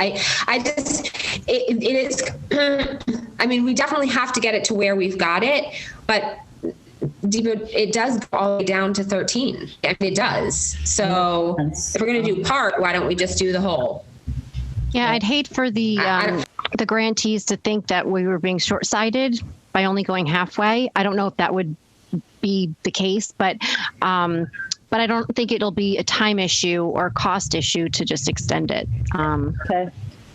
We definitely have to get it to where we've got it, but it does go all the way down to 13. It does. So if we're going to do part, why don't we just do the whole? Yeah, I'd hate for the grantees to think that we were being short-sighted by only going halfway. I don't know if that would be the case, but I don't think it'll be a time issue or cost issue to just extend it. Okay,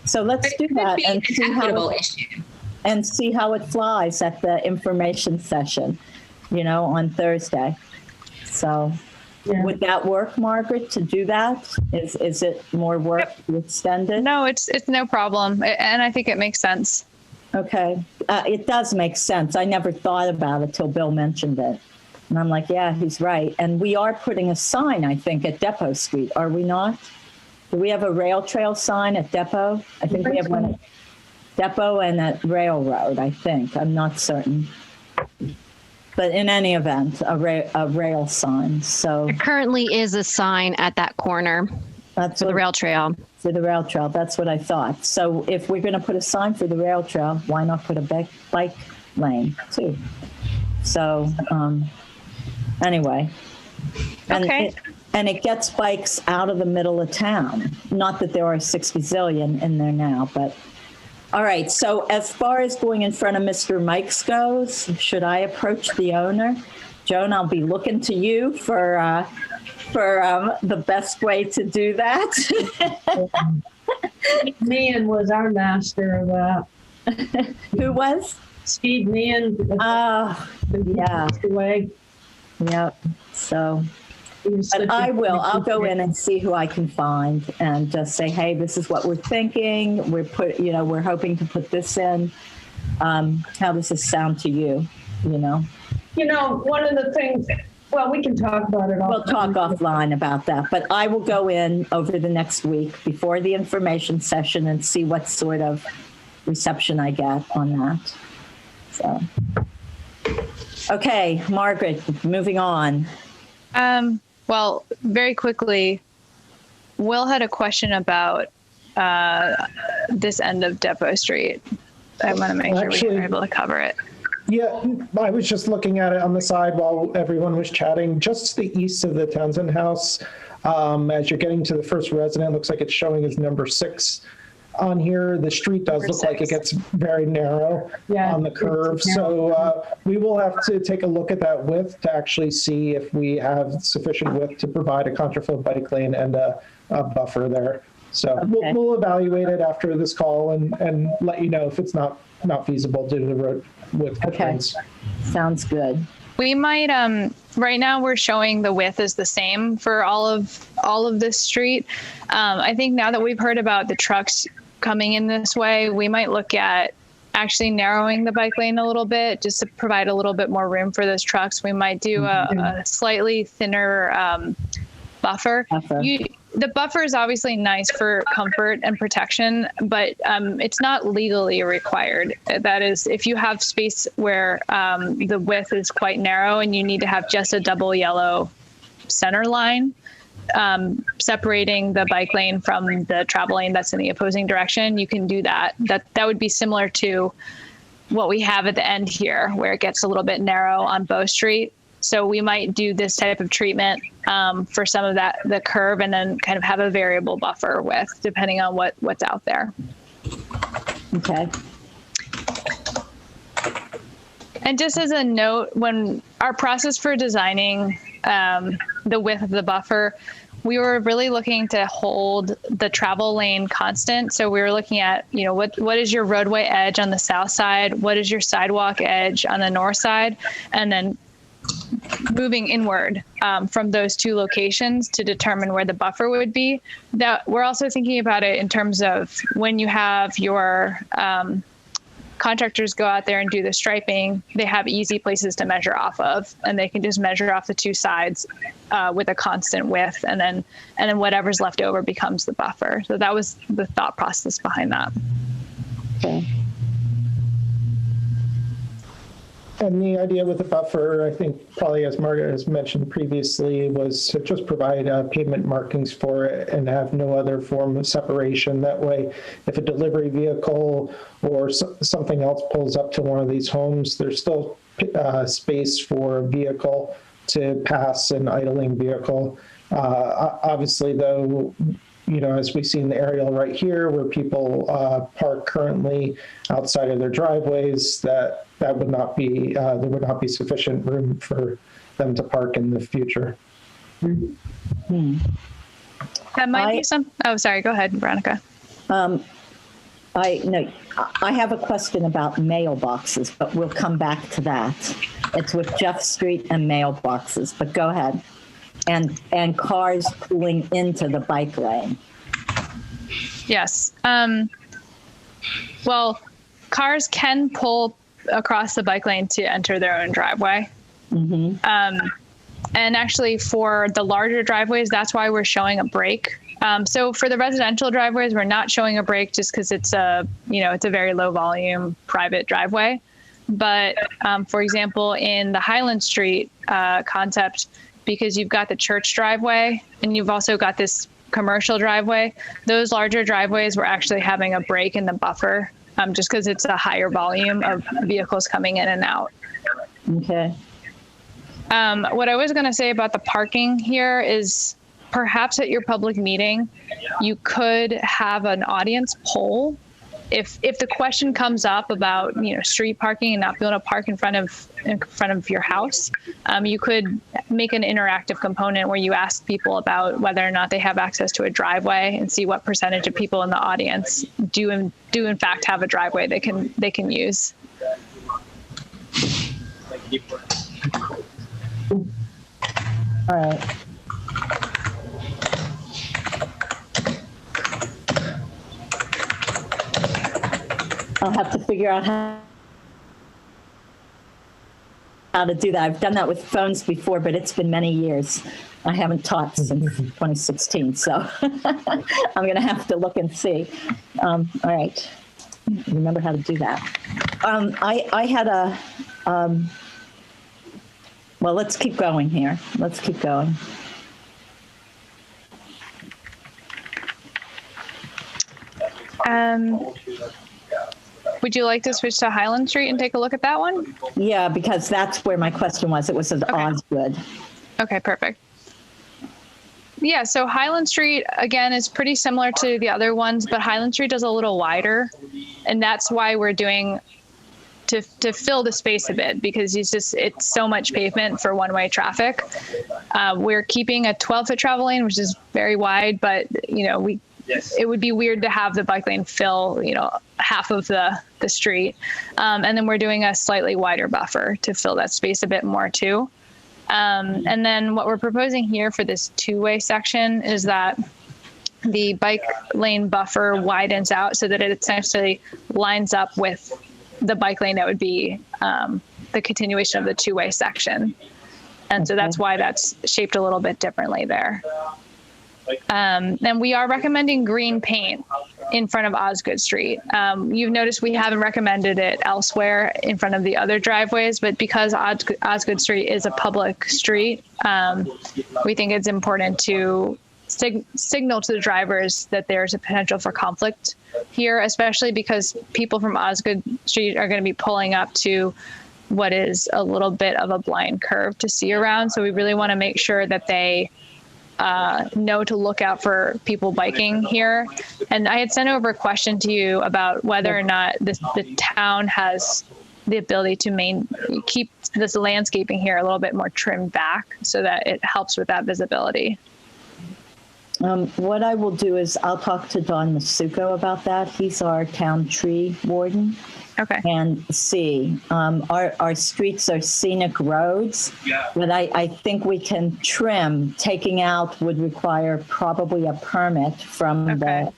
so let's do that and see how it flies at the information session, on Thursday. So would that work, Margaret, to do that? Is it more work to extend it? No, it's no problem, and I think it makes sense. Okay, it does make sense. I never thought about it till Bill mentioned it. And I'm like, yeah, he's right. And we are putting a sign, I think, at Depot Street, are we not? Do we have a rail trail sign at Depot? I think we have one at Depot and at Railroad, I think. I'm not certain. But in any event, a rail sign. So there currently is a sign at that corner for the rail trail. For the rail trail, that's what I thought. So if we're going to put a sign for the rail trail, why not put a bike lane too? So anyway, okay. And it gets bikes out of the middle of town. Not that there are 60 zillion in there now, but all right. So as far as going in front of Mr. Mike's goes, should I approach the owner? Joan, I'll be looking to you for the best way to do that. Steve Meehan was our master of that. Who was? Steve Meehan. Oh, yeah. Yep. So, but I'll go in and see who I can find and just say, hey, this is what we're thinking. We're hoping to put this in. How does this sound to you? One of the things, well, we can talk about it. We'll talk offline about that, but I will go in over the next week before the information session and see what sort of reception I get on that. So, okay, Margaret, moving on. Well, very quickly, Will had a question about this end of Depot Street. I want to make sure we were able to cover it. Yeah, I was just looking at it on the side while everyone was chatting. Just to the east of the Townsend house, as you're getting to the first resident, looks like it's showing as number 6 on here, the street does look like it gets very narrow on the curve. So we will have to take a look at that width to actually see if we have sufficient width to provide a contraflow bike lane and a buffer there. So we'll evaluate it after this call and let you know if it's not feasible due to the road width constraints. Sounds good. We might, right now we're showing the width is the same for all of this street. I think now that we've heard about the trucks coming in this way, we might look at actually narrowing the bike lane a little bit just to provide a little bit more room for those trucks. We might do a slightly thinner buffer. The buffer is obviously nice for comfort and protection, but it's not legally required. That is, if you have space where the width is quite narrow and you need to have just a double yellow center line separating the bike lane from the travel lane that's in the opposing direction, you can do that. That would be similar to what we have at the end here, where it gets a little bit narrow on Bow Street. So we might do this type of treatment for some of the curve, and then kind of have a variable buffer width depending on what's out there. Okay. And just as a note, when our process for designing the width of the buffer, we were really looking to hold the travel lane constant. So we were looking at, what is your roadway edge on the south side? What is your sidewalk edge on the north side? And then moving inward from those two locations to determine where the buffer would be. That we're also thinking about it in terms of when you have your contractors go out there and do the striping, they have easy places to measure off of, and they can just measure off the two sides with a constant width, and then whatever's left over becomes the buffer. So that was the thought process behind that. Okay. And the idea with the buffer, I think probably as Margaret has mentioned previously, was to just provide pavement markings for it and have no other form of separation. That way, if a delivery vehicle or something else pulls up to one of these homes, there's still space for a vehicle to pass, an idling vehicle. Obviously, though, as we see in the aerial right here, where people park currently outside of their driveways, that would not be, there would not be sufficient room for them to park in the future. That might be some, oh, sorry, go ahead, Veronica. I have a question about mailboxes, but we'll come back to that. It's with Jeff Street and mailboxes, but go ahead. And cars pulling into the bike lane. Yes. Well, cars can pull across the bike lane to enter their own driveway. Mm-hmm. And actually for the larger driveways, that's why we're showing a break. So for the residential driveways, we're not showing a break just because it's a very low volume private driveway. But for example, in the Highland Street concept, because you've got the church driveway and you've also got this commercial driveway, those larger driveways were actually having a break in the buffer just because it's a higher volume of vehicles coming in and out. Okay. What I was going to say about the parking here is perhaps at your public meeting, you could have an audience poll. If the question comes up about street parking and not being able to park in front of your house, you could make an interactive component where you ask people about whether or not they have access to a driveway and see what percentage of people in the audience do in fact have a driveway they can use. All right. I'll have to figure out how to do that. I've done that with phones before, but it's been many years. I haven't taught since 2016, so I'm going to have to look and see. All right. Remember how to do that. I had a, well, let's keep going here. Let's keep going. Would you like to switch to Highland Street and take a look at that one? Yeah, because that's where my question was. It was at Osgood. Okay, perfect. Yeah, so Highland Street, again, is pretty similar to the other ones, but Highland Street is a little wider. And that's why we're doing to fill the space a bit, because it's so much pavement for one-way traffic. We're keeping a 12-foot travel lane, which is very wide, but it would be weird to have the bike lane fill, half of the street. And then we're doing a slightly wider buffer to fill that space a bit more too. And then what we're proposing here for this two-way section is that the bike lane buffer widens out so that it essentially lines up with the bike lane that would be the continuation of the two-way section. And so that's why that's shaped a little bit differently there. And we are recommending green paint in front of Osgood Street. You've noticed we haven't recommended it elsewhere in front of the other driveways, but because Osgood Street is a public street, we think it's important to signal to the drivers that there's a potential for conflict here, especially because people from Osgood Street are going to be pulling up to what is a little bit of a blind curve to see around. So we really want to make sure that they know to look out for people biking here. And I had sent over a question to you about whether or not the town has the ability to keep this landscaping here a little bit more trimmed back so that it helps with that visibility. What I will do is I'll talk to Don Masuko about that. He's our town tree warden. Okay. And see, our streets are scenic roads, but I think we can trim. Taking out would require probably a permit from the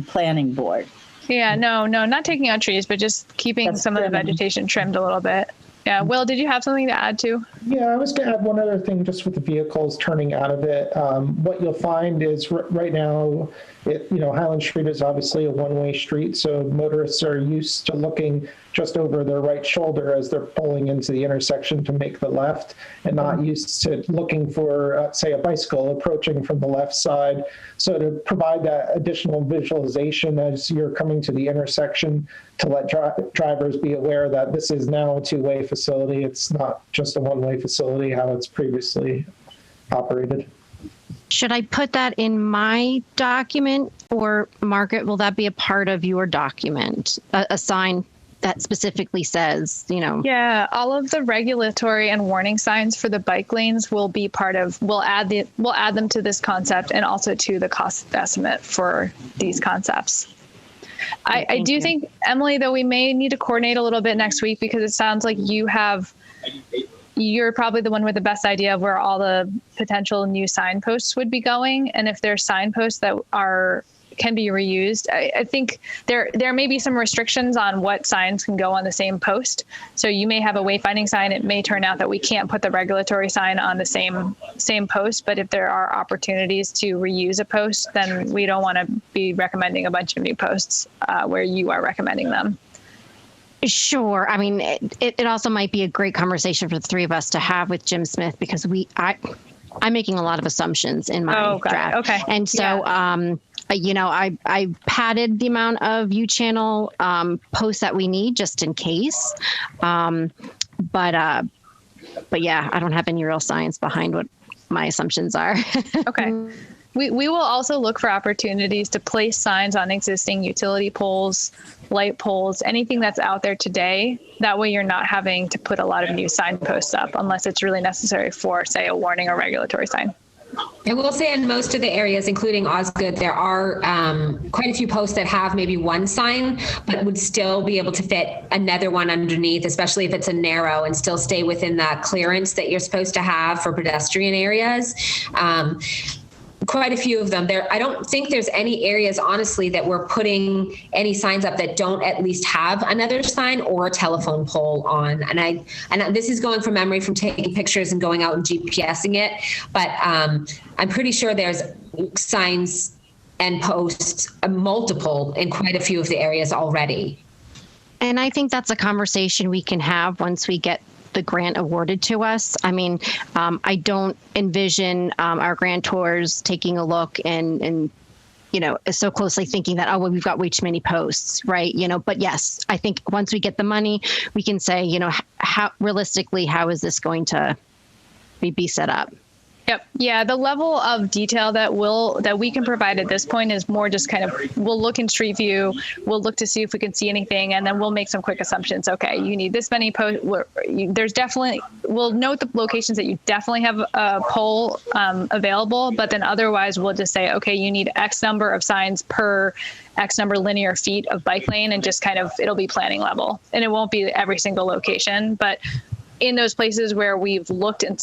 planning board. Yeah, no, not taking out trees, but just keeping some of the vegetation trimmed a little bit. Yeah. Will, did you have something to add too? Yeah, I was going to add one other thing just with the vehicles turning out of it. What you'll find is right now, Highland Street is obviously a one-way street, so motorists are used to looking just over their right shoulder as they're pulling into the intersection to make the left, and not used to looking for, say, a bicycle approaching from the left side. So to provide that additional visualization as you're coming to the intersection, to let drivers be aware that this is now a two-way facility. It's not just a one-way facility, how it's previously operated. Should I put that in my document, or Margaret, will that be a part of your document? A sign that specifically says, Yeah, all of the regulatory and warning signs for the bike lanes will be part of, we'll add them to this concept and also to the cost estimate for these concepts. I do think, Emily, though, we may need to coordinate a little bit next week, because it sounds like you're probably the one with the best idea of where all the potential new signposts would be going. And if there's signposts that can be reused, I think there may be some restrictions on what signs can go on the same post. So you may have a wayfinding sign. It may turn out that we can't put the regulatory sign on the same post. But if there are opportunities to reuse a post, then we don't want to be recommending a bunch of new posts where you are recommending them. Sure. I mean, it also might be a great conversation for the three of us to have with Jim Smith, because I'm making a lot of assumptions in my draft. Okay. And so, I padded the amount of U-channel posts that we need just in case. But yeah, I don't have any real science behind what my assumptions are. Okay. We will also look for opportunities to place signs on existing utility poles, light poles, anything that's out there today. That way you're not having to put a lot of new signposts up unless it's really necessary for, say, a warning or regulatory sign. I will say in most of the areas, including Osgood, there are quite a few posts that have maybe one sign, but would still be able to fit another one underneath, especially if it's a narrow, and still stay within that clearance that you're supposed to have for pedestrian areas. Quite a few of them there. I don't think there's any areas, honestly, that we're putting any signs up that don't at least have another sign or a telephone pole on. And this is going from memory from taking pictures and going out and GPSing it. But I'm pretty sure there's signs and posts, multiple, in quite a few of the areas already. And I think that's a conversation we can have once we get the grant awarded to us. I mean, I don't envision our grantors taking a look and so closely thinking that, we've got way too many posts, right? But yes, I think once we get the money, we can say, how realistically, how is this going to be set up? Yep. Yeah. The level of detail that we can provide at this point is more just kind of, we'll look in Street View, we'll look to see if we can see anything, and then we'll make some quick assumptions. Okay, you need this many we'll note the locations that you definitely have a pole available, but then otherwise we'll just say, okay, you need X number of signs per X number linear feet of bike lane, and just kind of, it'll be planning level, and it won't be every single location, but in those places where we've looked and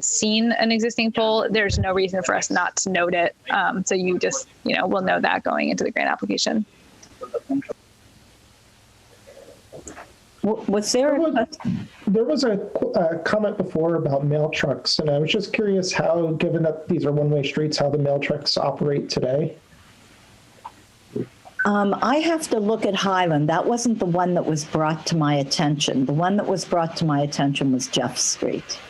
seen an existing pole, there's no reason for us not to note it. So you just, we'll know that going into the grant application. Was there a comment before about mail trucks, and I was just curious how, given that these are one-way streets, how the mail trucks operate today? I have to look at Highland. That wasn't the one that was brought to my attention. The one that was brought to my attention was Jeff Street.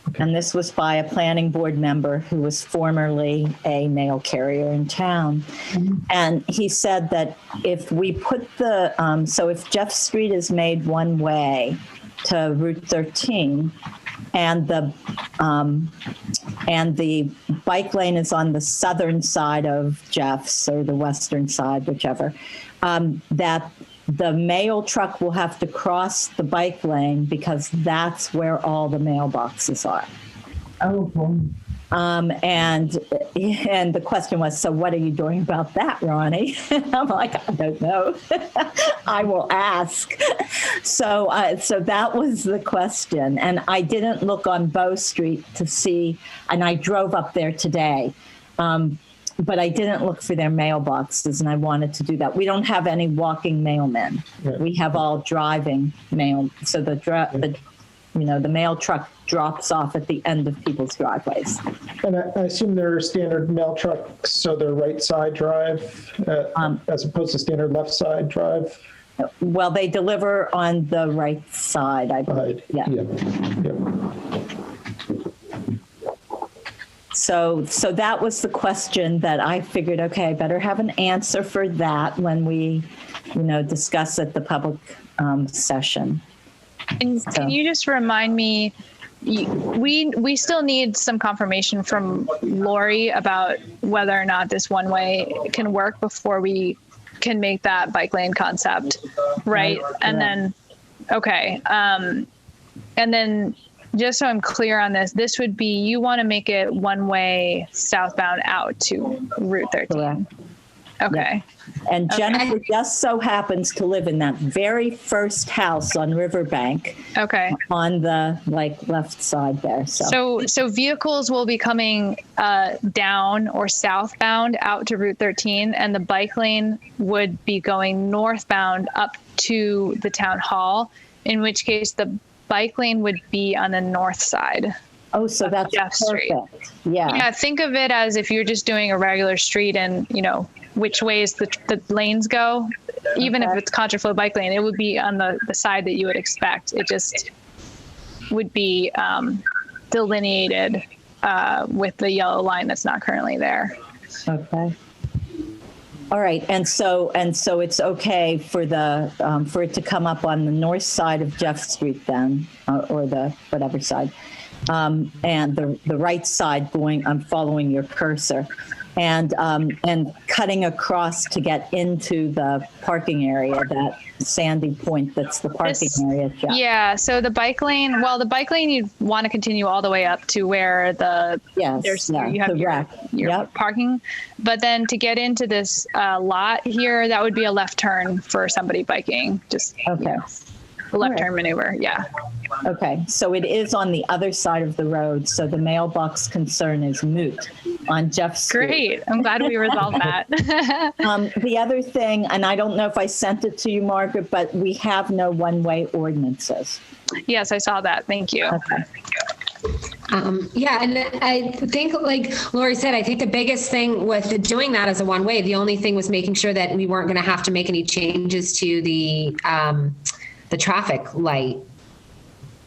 Okay. And this was by a planning board member who was formerly a mail carrier in town. Mm-hmm. And he said that if we put so if Jeff Street is made one way to Route 13, and the bike lane is on the southern side of Jeff's, or the western side, whichever, that the mail truck will have to cross the bike lane because that's where all the mailboxes are. Oh, boy. And the question was, so what are you doing about that, Ronnie? And I'm like, I don't know. I will ask. So that was the question. And I didn't look on Bow Street to see, and I drove up there today, but I didn't look for their mailboxes, and I wanted to do that. We don't have any walking mailmen. Right. We have all driving mail. So the mail truck drops off at the end of people's driveways. And I assume they're standard mail trucks, so they're right side drive as opposed to standard left side drive? Well, they deliver on the right side, I believe. Yeah. So that was the question that I figured, okay, I better have an answer for that when we, discuss at the public session. And can you just remind me, we still need some confirmation from Lori about whether or not this one way can work before we can make that bike lane concept, right? And then, okay. And then just so I'm clear on this would be, you want to make it one way southbound out to Route 13. Correct. Okay. Yeah. And Jennifer just so happens to live in that very first house on Riverbank. Okay. On the left side there. So vehicles will be coming down or southbound out to Route 13, and the bike lane would be going northbound up to the town hall, in which case the bike lane would be on the north side. Oh, so that's Jeff Street. Yeah. Yeah. Think of it as if you're just doing a regular street, and which ways the lanes go, even if it's contraflow bike lane, it would be on the side that you would expect. It just would be delineated with the yellow line that's not currently there. Okay. All right. And so it's okay for for it to come up on the north side of Jeff Street then, or the whatever side, and the right side going, I'm following your cursor, and cutting across to get into the parking area, that sandy point that's the parking area. Jeff. Yeah, so the bike lane, you want to continue all the way up to where you have your parking. But then to get into this lot here, that would be a left turn for somebody biking. Just okay. A left turn maneuver, yeah. Okay, so it is on the other side of the road, so the mailbox concern is moot on Jeff Street. Great, I'm glad we resolved that. The other thing, and I don't know if I sent it to you, Margaret, but we have no one-way ordinances. Yes, I saw that, thank you. Okay. Yeah, and I think, like Lori said, I think the biggest thing with doing that as a one-way, the only thing was making sure that we weren't going to have to make any changes to the traffic light.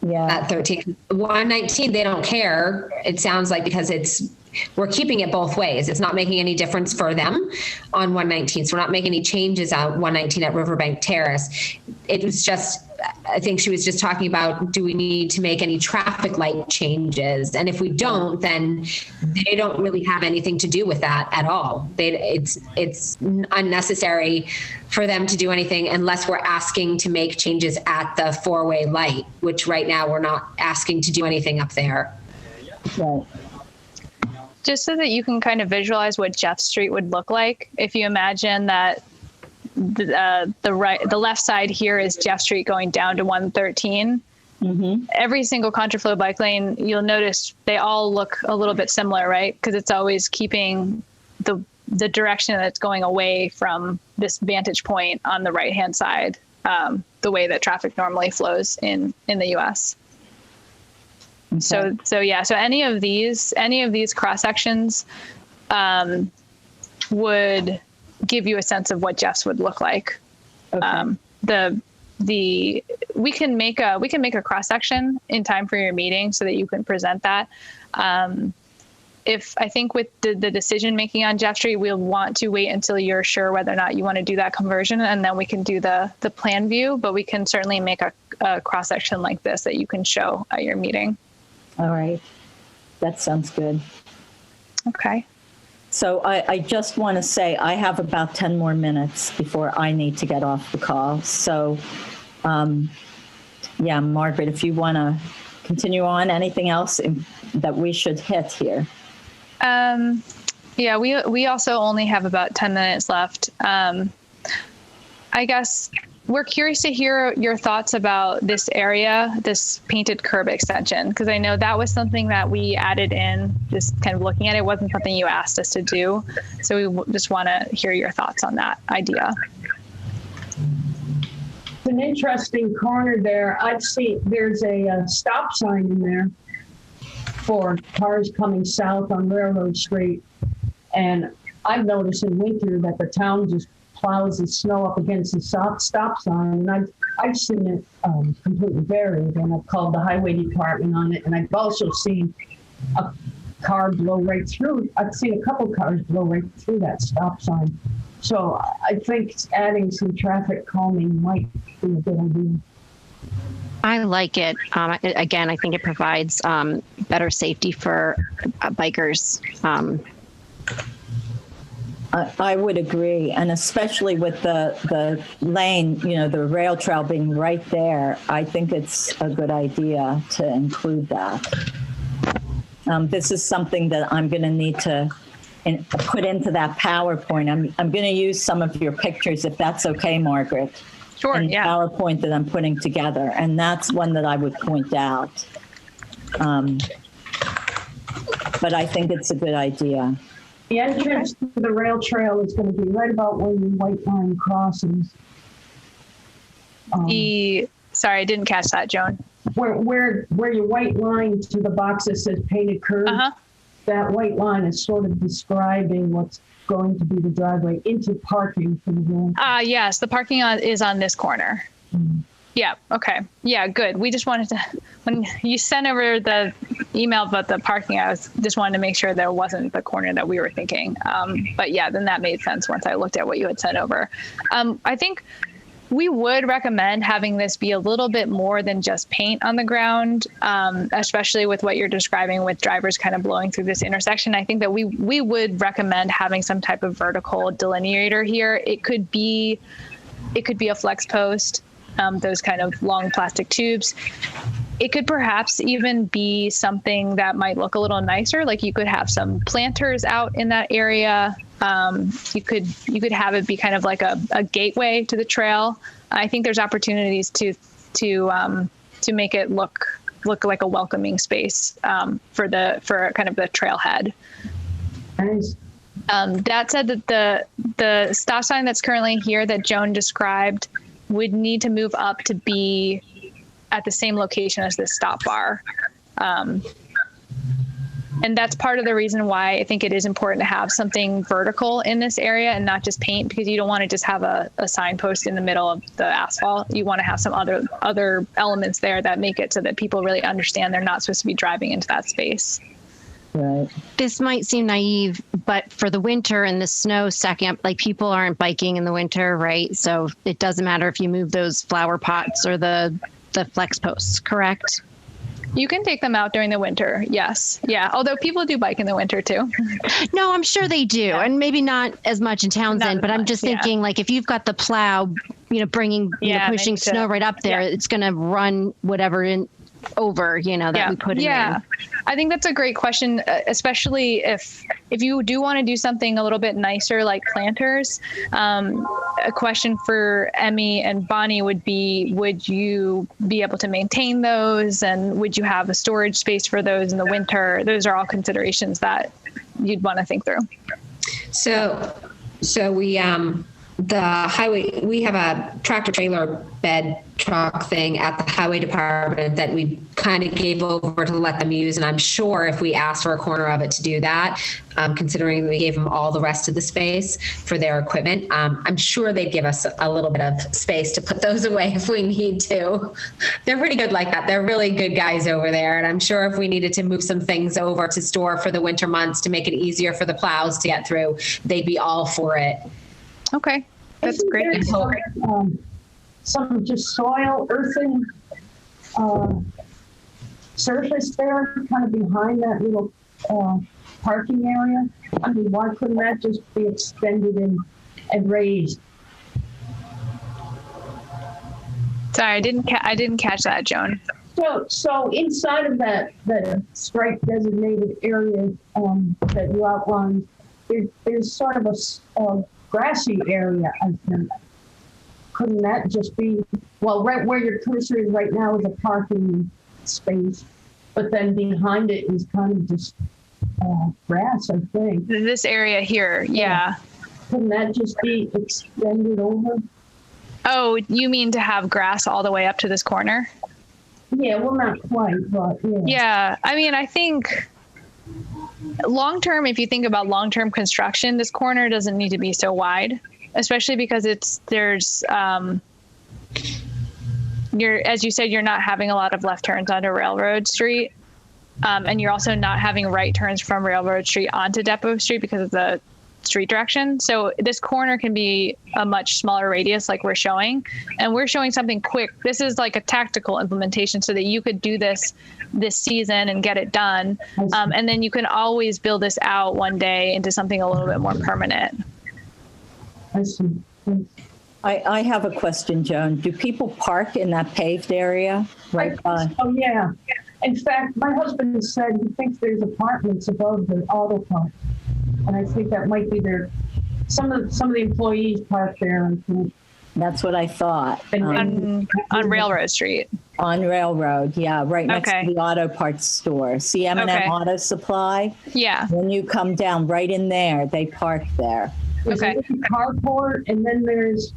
Yeah. At 13, 119, they don't care. It sounds like, because we're keeping it both ways. It's not making any difference for them on 119. So we're not making any changes on 119 at Riverbank Terrace. it was just, I think she was just talking about, do we need to make any traffic light changes? And if we don't, then they don't really have anything to do with that at all. It's unnecessary for them to do anything unless we're asking to make changes at the four-way light, which right now we're not asking to do anything up there. Right. Just so that you can kind of visualize what Jeff Street would look like. If you imagine that the left side here is Jeff Street going down to 113. Mm-hmm. Every single contraflow bike lane, you'll notice they all look a little bit similar, right? Because it's always keeping the direction that's going away from this vantage point on the right-hand side, the way that traffic normally flows in the U.S. Okay. So any of these cross sections would give you a sense of what Jeff's would look like. Okay. We can make a cross section in time for your meeting so that you can present that. If I think with the decision making on Jeff Street, we'll want to wait until you're sure whether or not you want to do that conversion, and then we can do the plan view. But we can certainly make a cross section like this that you can show at your meeting. All right, that sounds good. Okay. So I just want to say I have about 10 more minutes before I need to get off the call. So, yeah, Margaret, if you want to continue on, anything else that we should hit here? Yeah, we also only have about 10 minutes left. I guess we're curious to hear your thoughts about this area, this painted curb extension, because I know that was something that we added in, just kind of looking at it. It wasn't something you asked us to do. So we just want to hear your thoughts on that idea. It's an interesting corner there. I've seen there's a stop sign in there for cars coming south on Railroad Street. And I've noticed in winter that the town just plows the snow up against the stop sign, and I've seen it completely buried, and I've called the highway department on it, and I've also seen a car blow right through. I've seen a couple cars blow right through that stop sign. So I think adding some traffic calming might be a good idea. I like it. Again, I think it provides better safety for bikers. I would agree, and especially with the lane, the rail trail being right there, I think it's a good idea to include that. This is something that I'm going to need to put into that PowerPoint. I'm going to use some of your pictures, if that's okay, Margaret. Sure, yeah. PowerPoint that I'm putting together, and that's one that I would point out. But I think it's a good idea. The entrance to the rail trail is going to be right about where your white line crosses. Sorry, I didn't catch that, Joan. Where your white line to the box that says painted curb, that white line is sort of describing what's going to be the driveway into parking for the road. Yes, the parking is on this corner. Mm-hmm. Yeah, okay. Yeah, good. We just wanted to, when you sent over the email about the parking, I just wanted to make sure there wasn't the corner that we were thinking. But yeah, then that made sense once I looked at what you had sent over. I think we would recommend having this be a little bit more than just paint on the ground, especially with what you're describing with drivers kind of blowing through this intersection. I think that we would recommend having some type of vertical delineator here. It could be a flex post. Those kind of long plastic tubes. It could perhaps even be something that might look a little nicer. Like you could have some planters out in that area. You could have it be kind of like a gateway to the trail. I think there's opportunities to make it look like a welcoming space for kind of the trailhead. Nice. That said, that the stop sign that's currently here that Joan described would need to move up to be at the same location as this stop bar. And that's part of the reason why I think it is important to have something vertical in this area and not just paint, because you don't want to just have a signpost in the middle of the asphalt. You want to have some other elements there that make it so that people really understand they're not supposed to be driving into that space. Right. This might seem naive, but for the winter and the snow second, like people aren't biking in the winter, right? So it doesn't matter if you move those flower pots or the flex posts, correct? You can take them out during the winter. Yes. Yeah. Although people do bike in the winter too. No, I'm sure they do. Yeah. And maybe not as much in Townsend, but I'm just thinking like if you've got the plow, bringing, pushing snow right up there, it's going to run whatever over, that we put in there. I think that's a great question, especially if you do want to do something a little bit nicer like planters. A question for Emmy and Bonnie would be, would you be able to maintain those, and would you have a storage space for those in the winter? Those are all considerations that you'd want to think through. So we the highway, we have a tractor trailer bed truck thing at the highway department that we kind of gave over to let them use. And I'm sure if we asked for a corner of it to do that, considering we gave them all the rest of the space for their equipment, I'm sure they'd give us a little bit of space to put those away if we need to. They're pretty good like that. They're really good guys over there. And I'm sure if we needed to move some things over to store for the winter months to make it easier for the plows to get through, they'd be all for it. Okay, that's great. Some just soil, earthen surface there, kind of behind that little parking area. I mean, why couldn't that just be extended and raised? Sorry, I didn't catch that, Joan. So inside of that stripe designated area that you outlined, there's sort of a grassy area, I think. Couldn't that just be, well, right where your cursor is right now is a parking space, but then behind it is kind of just grass, I think. This area here, yeah. Couldn't that just be extended over? Oh, you mean to have grass all the way up to this corner? Yeah, well, not quite, but yeah. Yeah, I mean, I think long-term, if you think about long-term construction, this corner doesn't need to be so wide, especially because as you said, you're not having a lot of left turns onto Railroad Street. And you're also not having right turns from Railroad Street onto Depot Street because of the street direction. So this corner can be a much smaller radius like we're showing. And we're showing something quick. This is like a tactical implementation so that you could do this season and get it done. And then you can always build this out one day into something a little bit more permanent. I see. I have a question, Joan. Do people park in that paved area right by? Oh, yeah. In fact, my husband said he thinks there's apartments above the auto park. And I think that might be some of the employees park there. That's what I thought. On Railroad Street. On Railroad, yeah, right next to the auto parts store. See M&M Auto Supply? Yeah. When you come down right in there, they park there. There's a carport, and then there's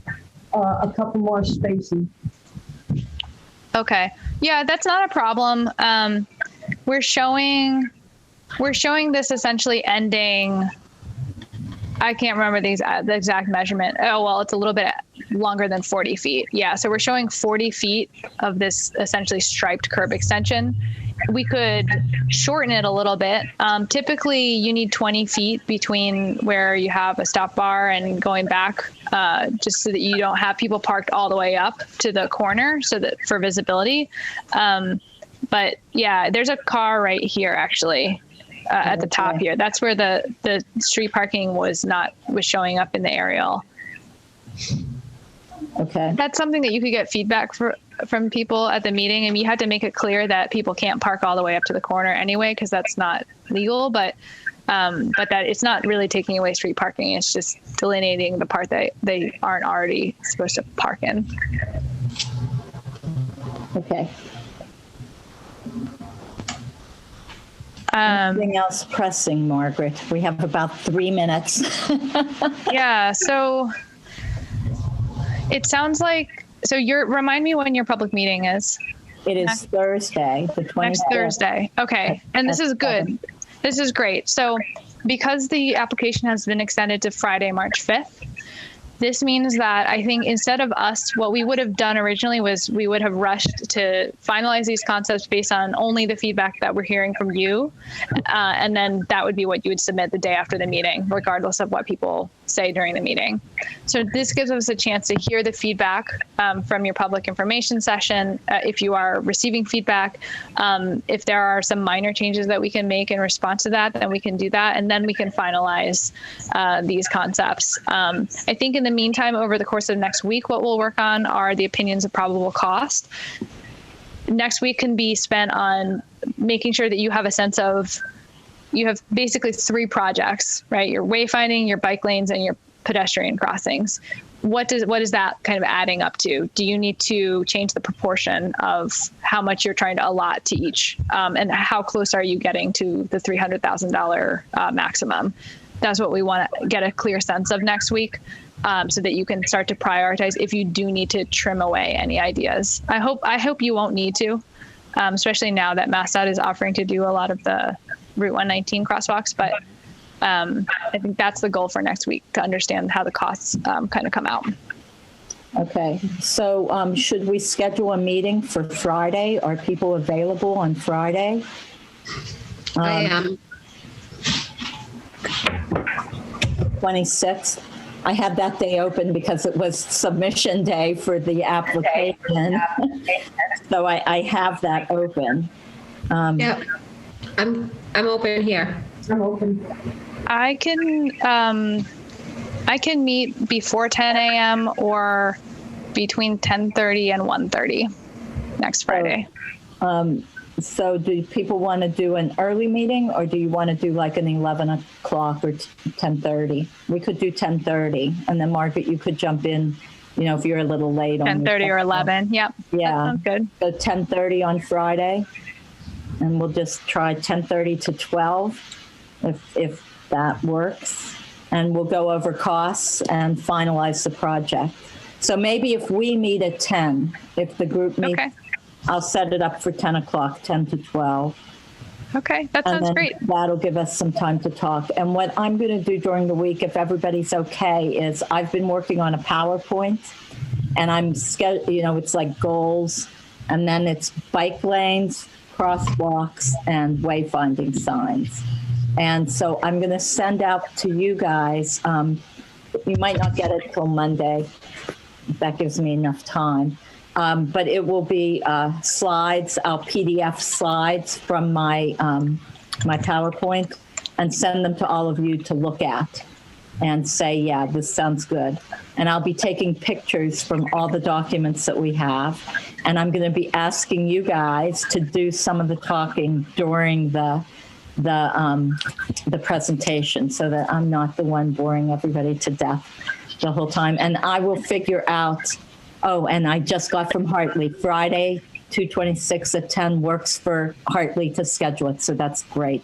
a couple more spaces. Okay. Yeah, that's not a problem. We're showing this essentially ending. I can't remember the exact measurement. Oh, well, it's a little bit longer than 40 feet. Yeah, so we're showing 40 feet of this essentially striped curb extension. We could shorten it a little bit. Typically, you need 20 feet between where you have a stop bar and going back, just so that you don't have people parked all the way up to the corner, so that for visibility. But yeah, there's a car right here actually. At the top here. That's where the street parking was showing up in the aerial. Okay. That's something that you could get feedback from people at the meeting. And you had to make it clear that people can't park all the way up to the corner anyway, because that's not legal, but that it's not really taking away street parking. It's just delineating the part that they aren't already supposed to park in. Okay. Anything else pressing, Margaret? We have about 3 minutes. Yeah, so it sounds like, remind me when your public meeting is. It is Thursday, the 25th. Next Thursday. Okay, and this is good. This is great. So because the application has been extended to Friday, March 5th, This means that I think instead of us, what we would have done originally was we would have rushed to finalize these concepts based on only the feedback that we're hearing from you. And then that would be what you would submit the day after the meeting, regardless of what people say during the meeting. So this gives us a chance to hear the feedback from your public information session. If you are receiving feedback, if there are some minor changes that we can make in response to that, then we can do that. And then we can finalize these concepts. I think in the meantime, over the course of next week, what we'll work on are the opinions of probable cost. Next week can be spent on making sure that you have a sense of, you have basically 3 projects, right? Your wayfinding, your bike lanes, and your pedestrian crossings. What is that kind of adding up to? Do you need to change the proportion of how much you're trying to allot to each? And how close are you getting to the $300,000 maximum? That's what we want to get a clear sense of next week, so that you can start to prioritize if you do need to trim away any ideas. I hope you won't need to, especially now that MassDOT is offering to do a lot of the Route 119 crosswalks. But I think that's the goal for next week, to understand how the costs kind of come out. Okay, so should we schedule a meeting for Friday? Are people available on Friday? I am. 26th. I had that day open because it was submission day for the application. So I have that open. Yep. I'm open here. I'm open. I can meet before 10 a.m. or between 10:30 and 1:30 next Friday. So do people want to do an early meeting, or do you want to do like an 11 o'clock or 10:30? We could do 10:30, and then Margaret, you could jump in, if you're a little late. 10:30 or 11. Yep. Yeah. That sounds good. So 10:30 on Friday, and we'll just try 10:30 to 12, if that works, and we'll go over costs and finalize the project. So maybe if we meet at 10, if the group meets. Okay. I'll set it up for 10 o'clock, 10 to 12. Okay, that sounds great. That'll give us some time to talk. And what I'm going to do during the week, if everybody's okay, is I've been working on a PowerPoint, and I'm it's like goals, and then it's bike lanes, crosswalks, and wayfinding signs. And so I'm going to send out to you guys. You might not get it till Monday. That gives me enough time. But it will be slides, I'll PDF slides from my my PowerPoint and send them to all of you to look at and say, yeah, this sounds good. And I'll be taking pictures from all the documents that we have. And I'm going to be asking you guys to do some of the talking during the presentation, so that I'm not the one boring everybody to death the whole time. And I will figure out. Oh, and I just got from Hartley, Friday, 2/26 at 10 works for Hartley to schedule it. So that's great.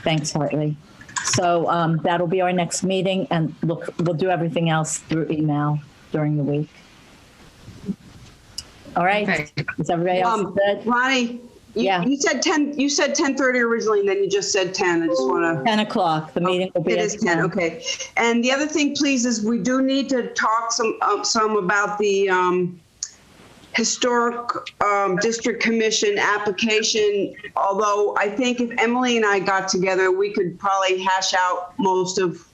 Thanks, Hartley. So that'll be our next meeting. And look, we'll do everything else through email during the week. All right. Okay. Is everybody else good? Ronnie, you said 10. You said 10:30 originally, and then you just said 10. I just want to. 10 o'clock. The meeting will be. It is 10. Okay. And the other thing, please, is we do need to talk some about the historic district commission application. Although I think if Emily and I got together, we could probably hash out most of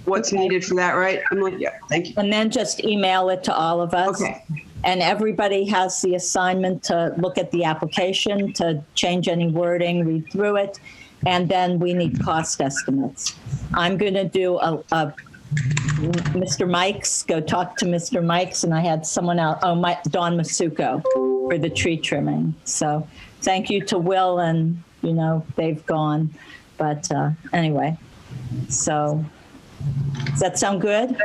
what's needed for that, right? Emily? Yeah. Thank you. And then just email it to all of us. Okay. And everybody has the assignment to look at the application, to change any wording, read through it, and then we need cost estimates. I'm going to do a Mr. Mike's, go talk to Mr. Mike's, and I had someone else, Dawn Masuko, for the tree trimming. So thank you to Will, and, they've gone. But anyway, so does that sound good?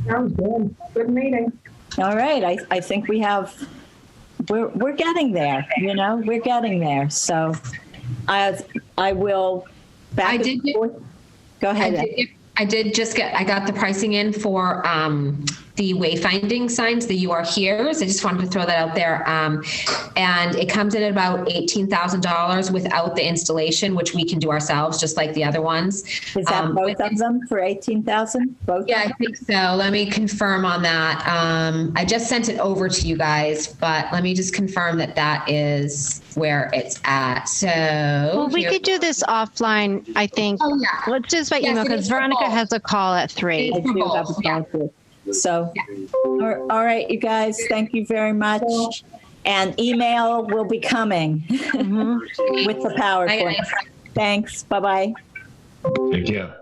Sounds good. Good meeting. All right. I think we're getting there, we're getting there. So I will back. Go ahead. I got the pricing in for the wayfinding signs, the "You Are Here's." I just wanted to throw that out there. And it comes in at about $18,000 without the installation, which we can do ourselves, just like the other ones. Is that both of them for 18,000? Both? Yeah, I think so. Let me confirm on that. I just sent it over to you guys, but let me just confirm that that is where it's at. So well, we could do this offline, I think. Oh, yeah. Let's do this by email because Veronica has a call at 3. I do have a call too. So, all right, you guys, thank you very much. And email will be coming with the PowerPoint. Thanks. Bye-bye. Take care.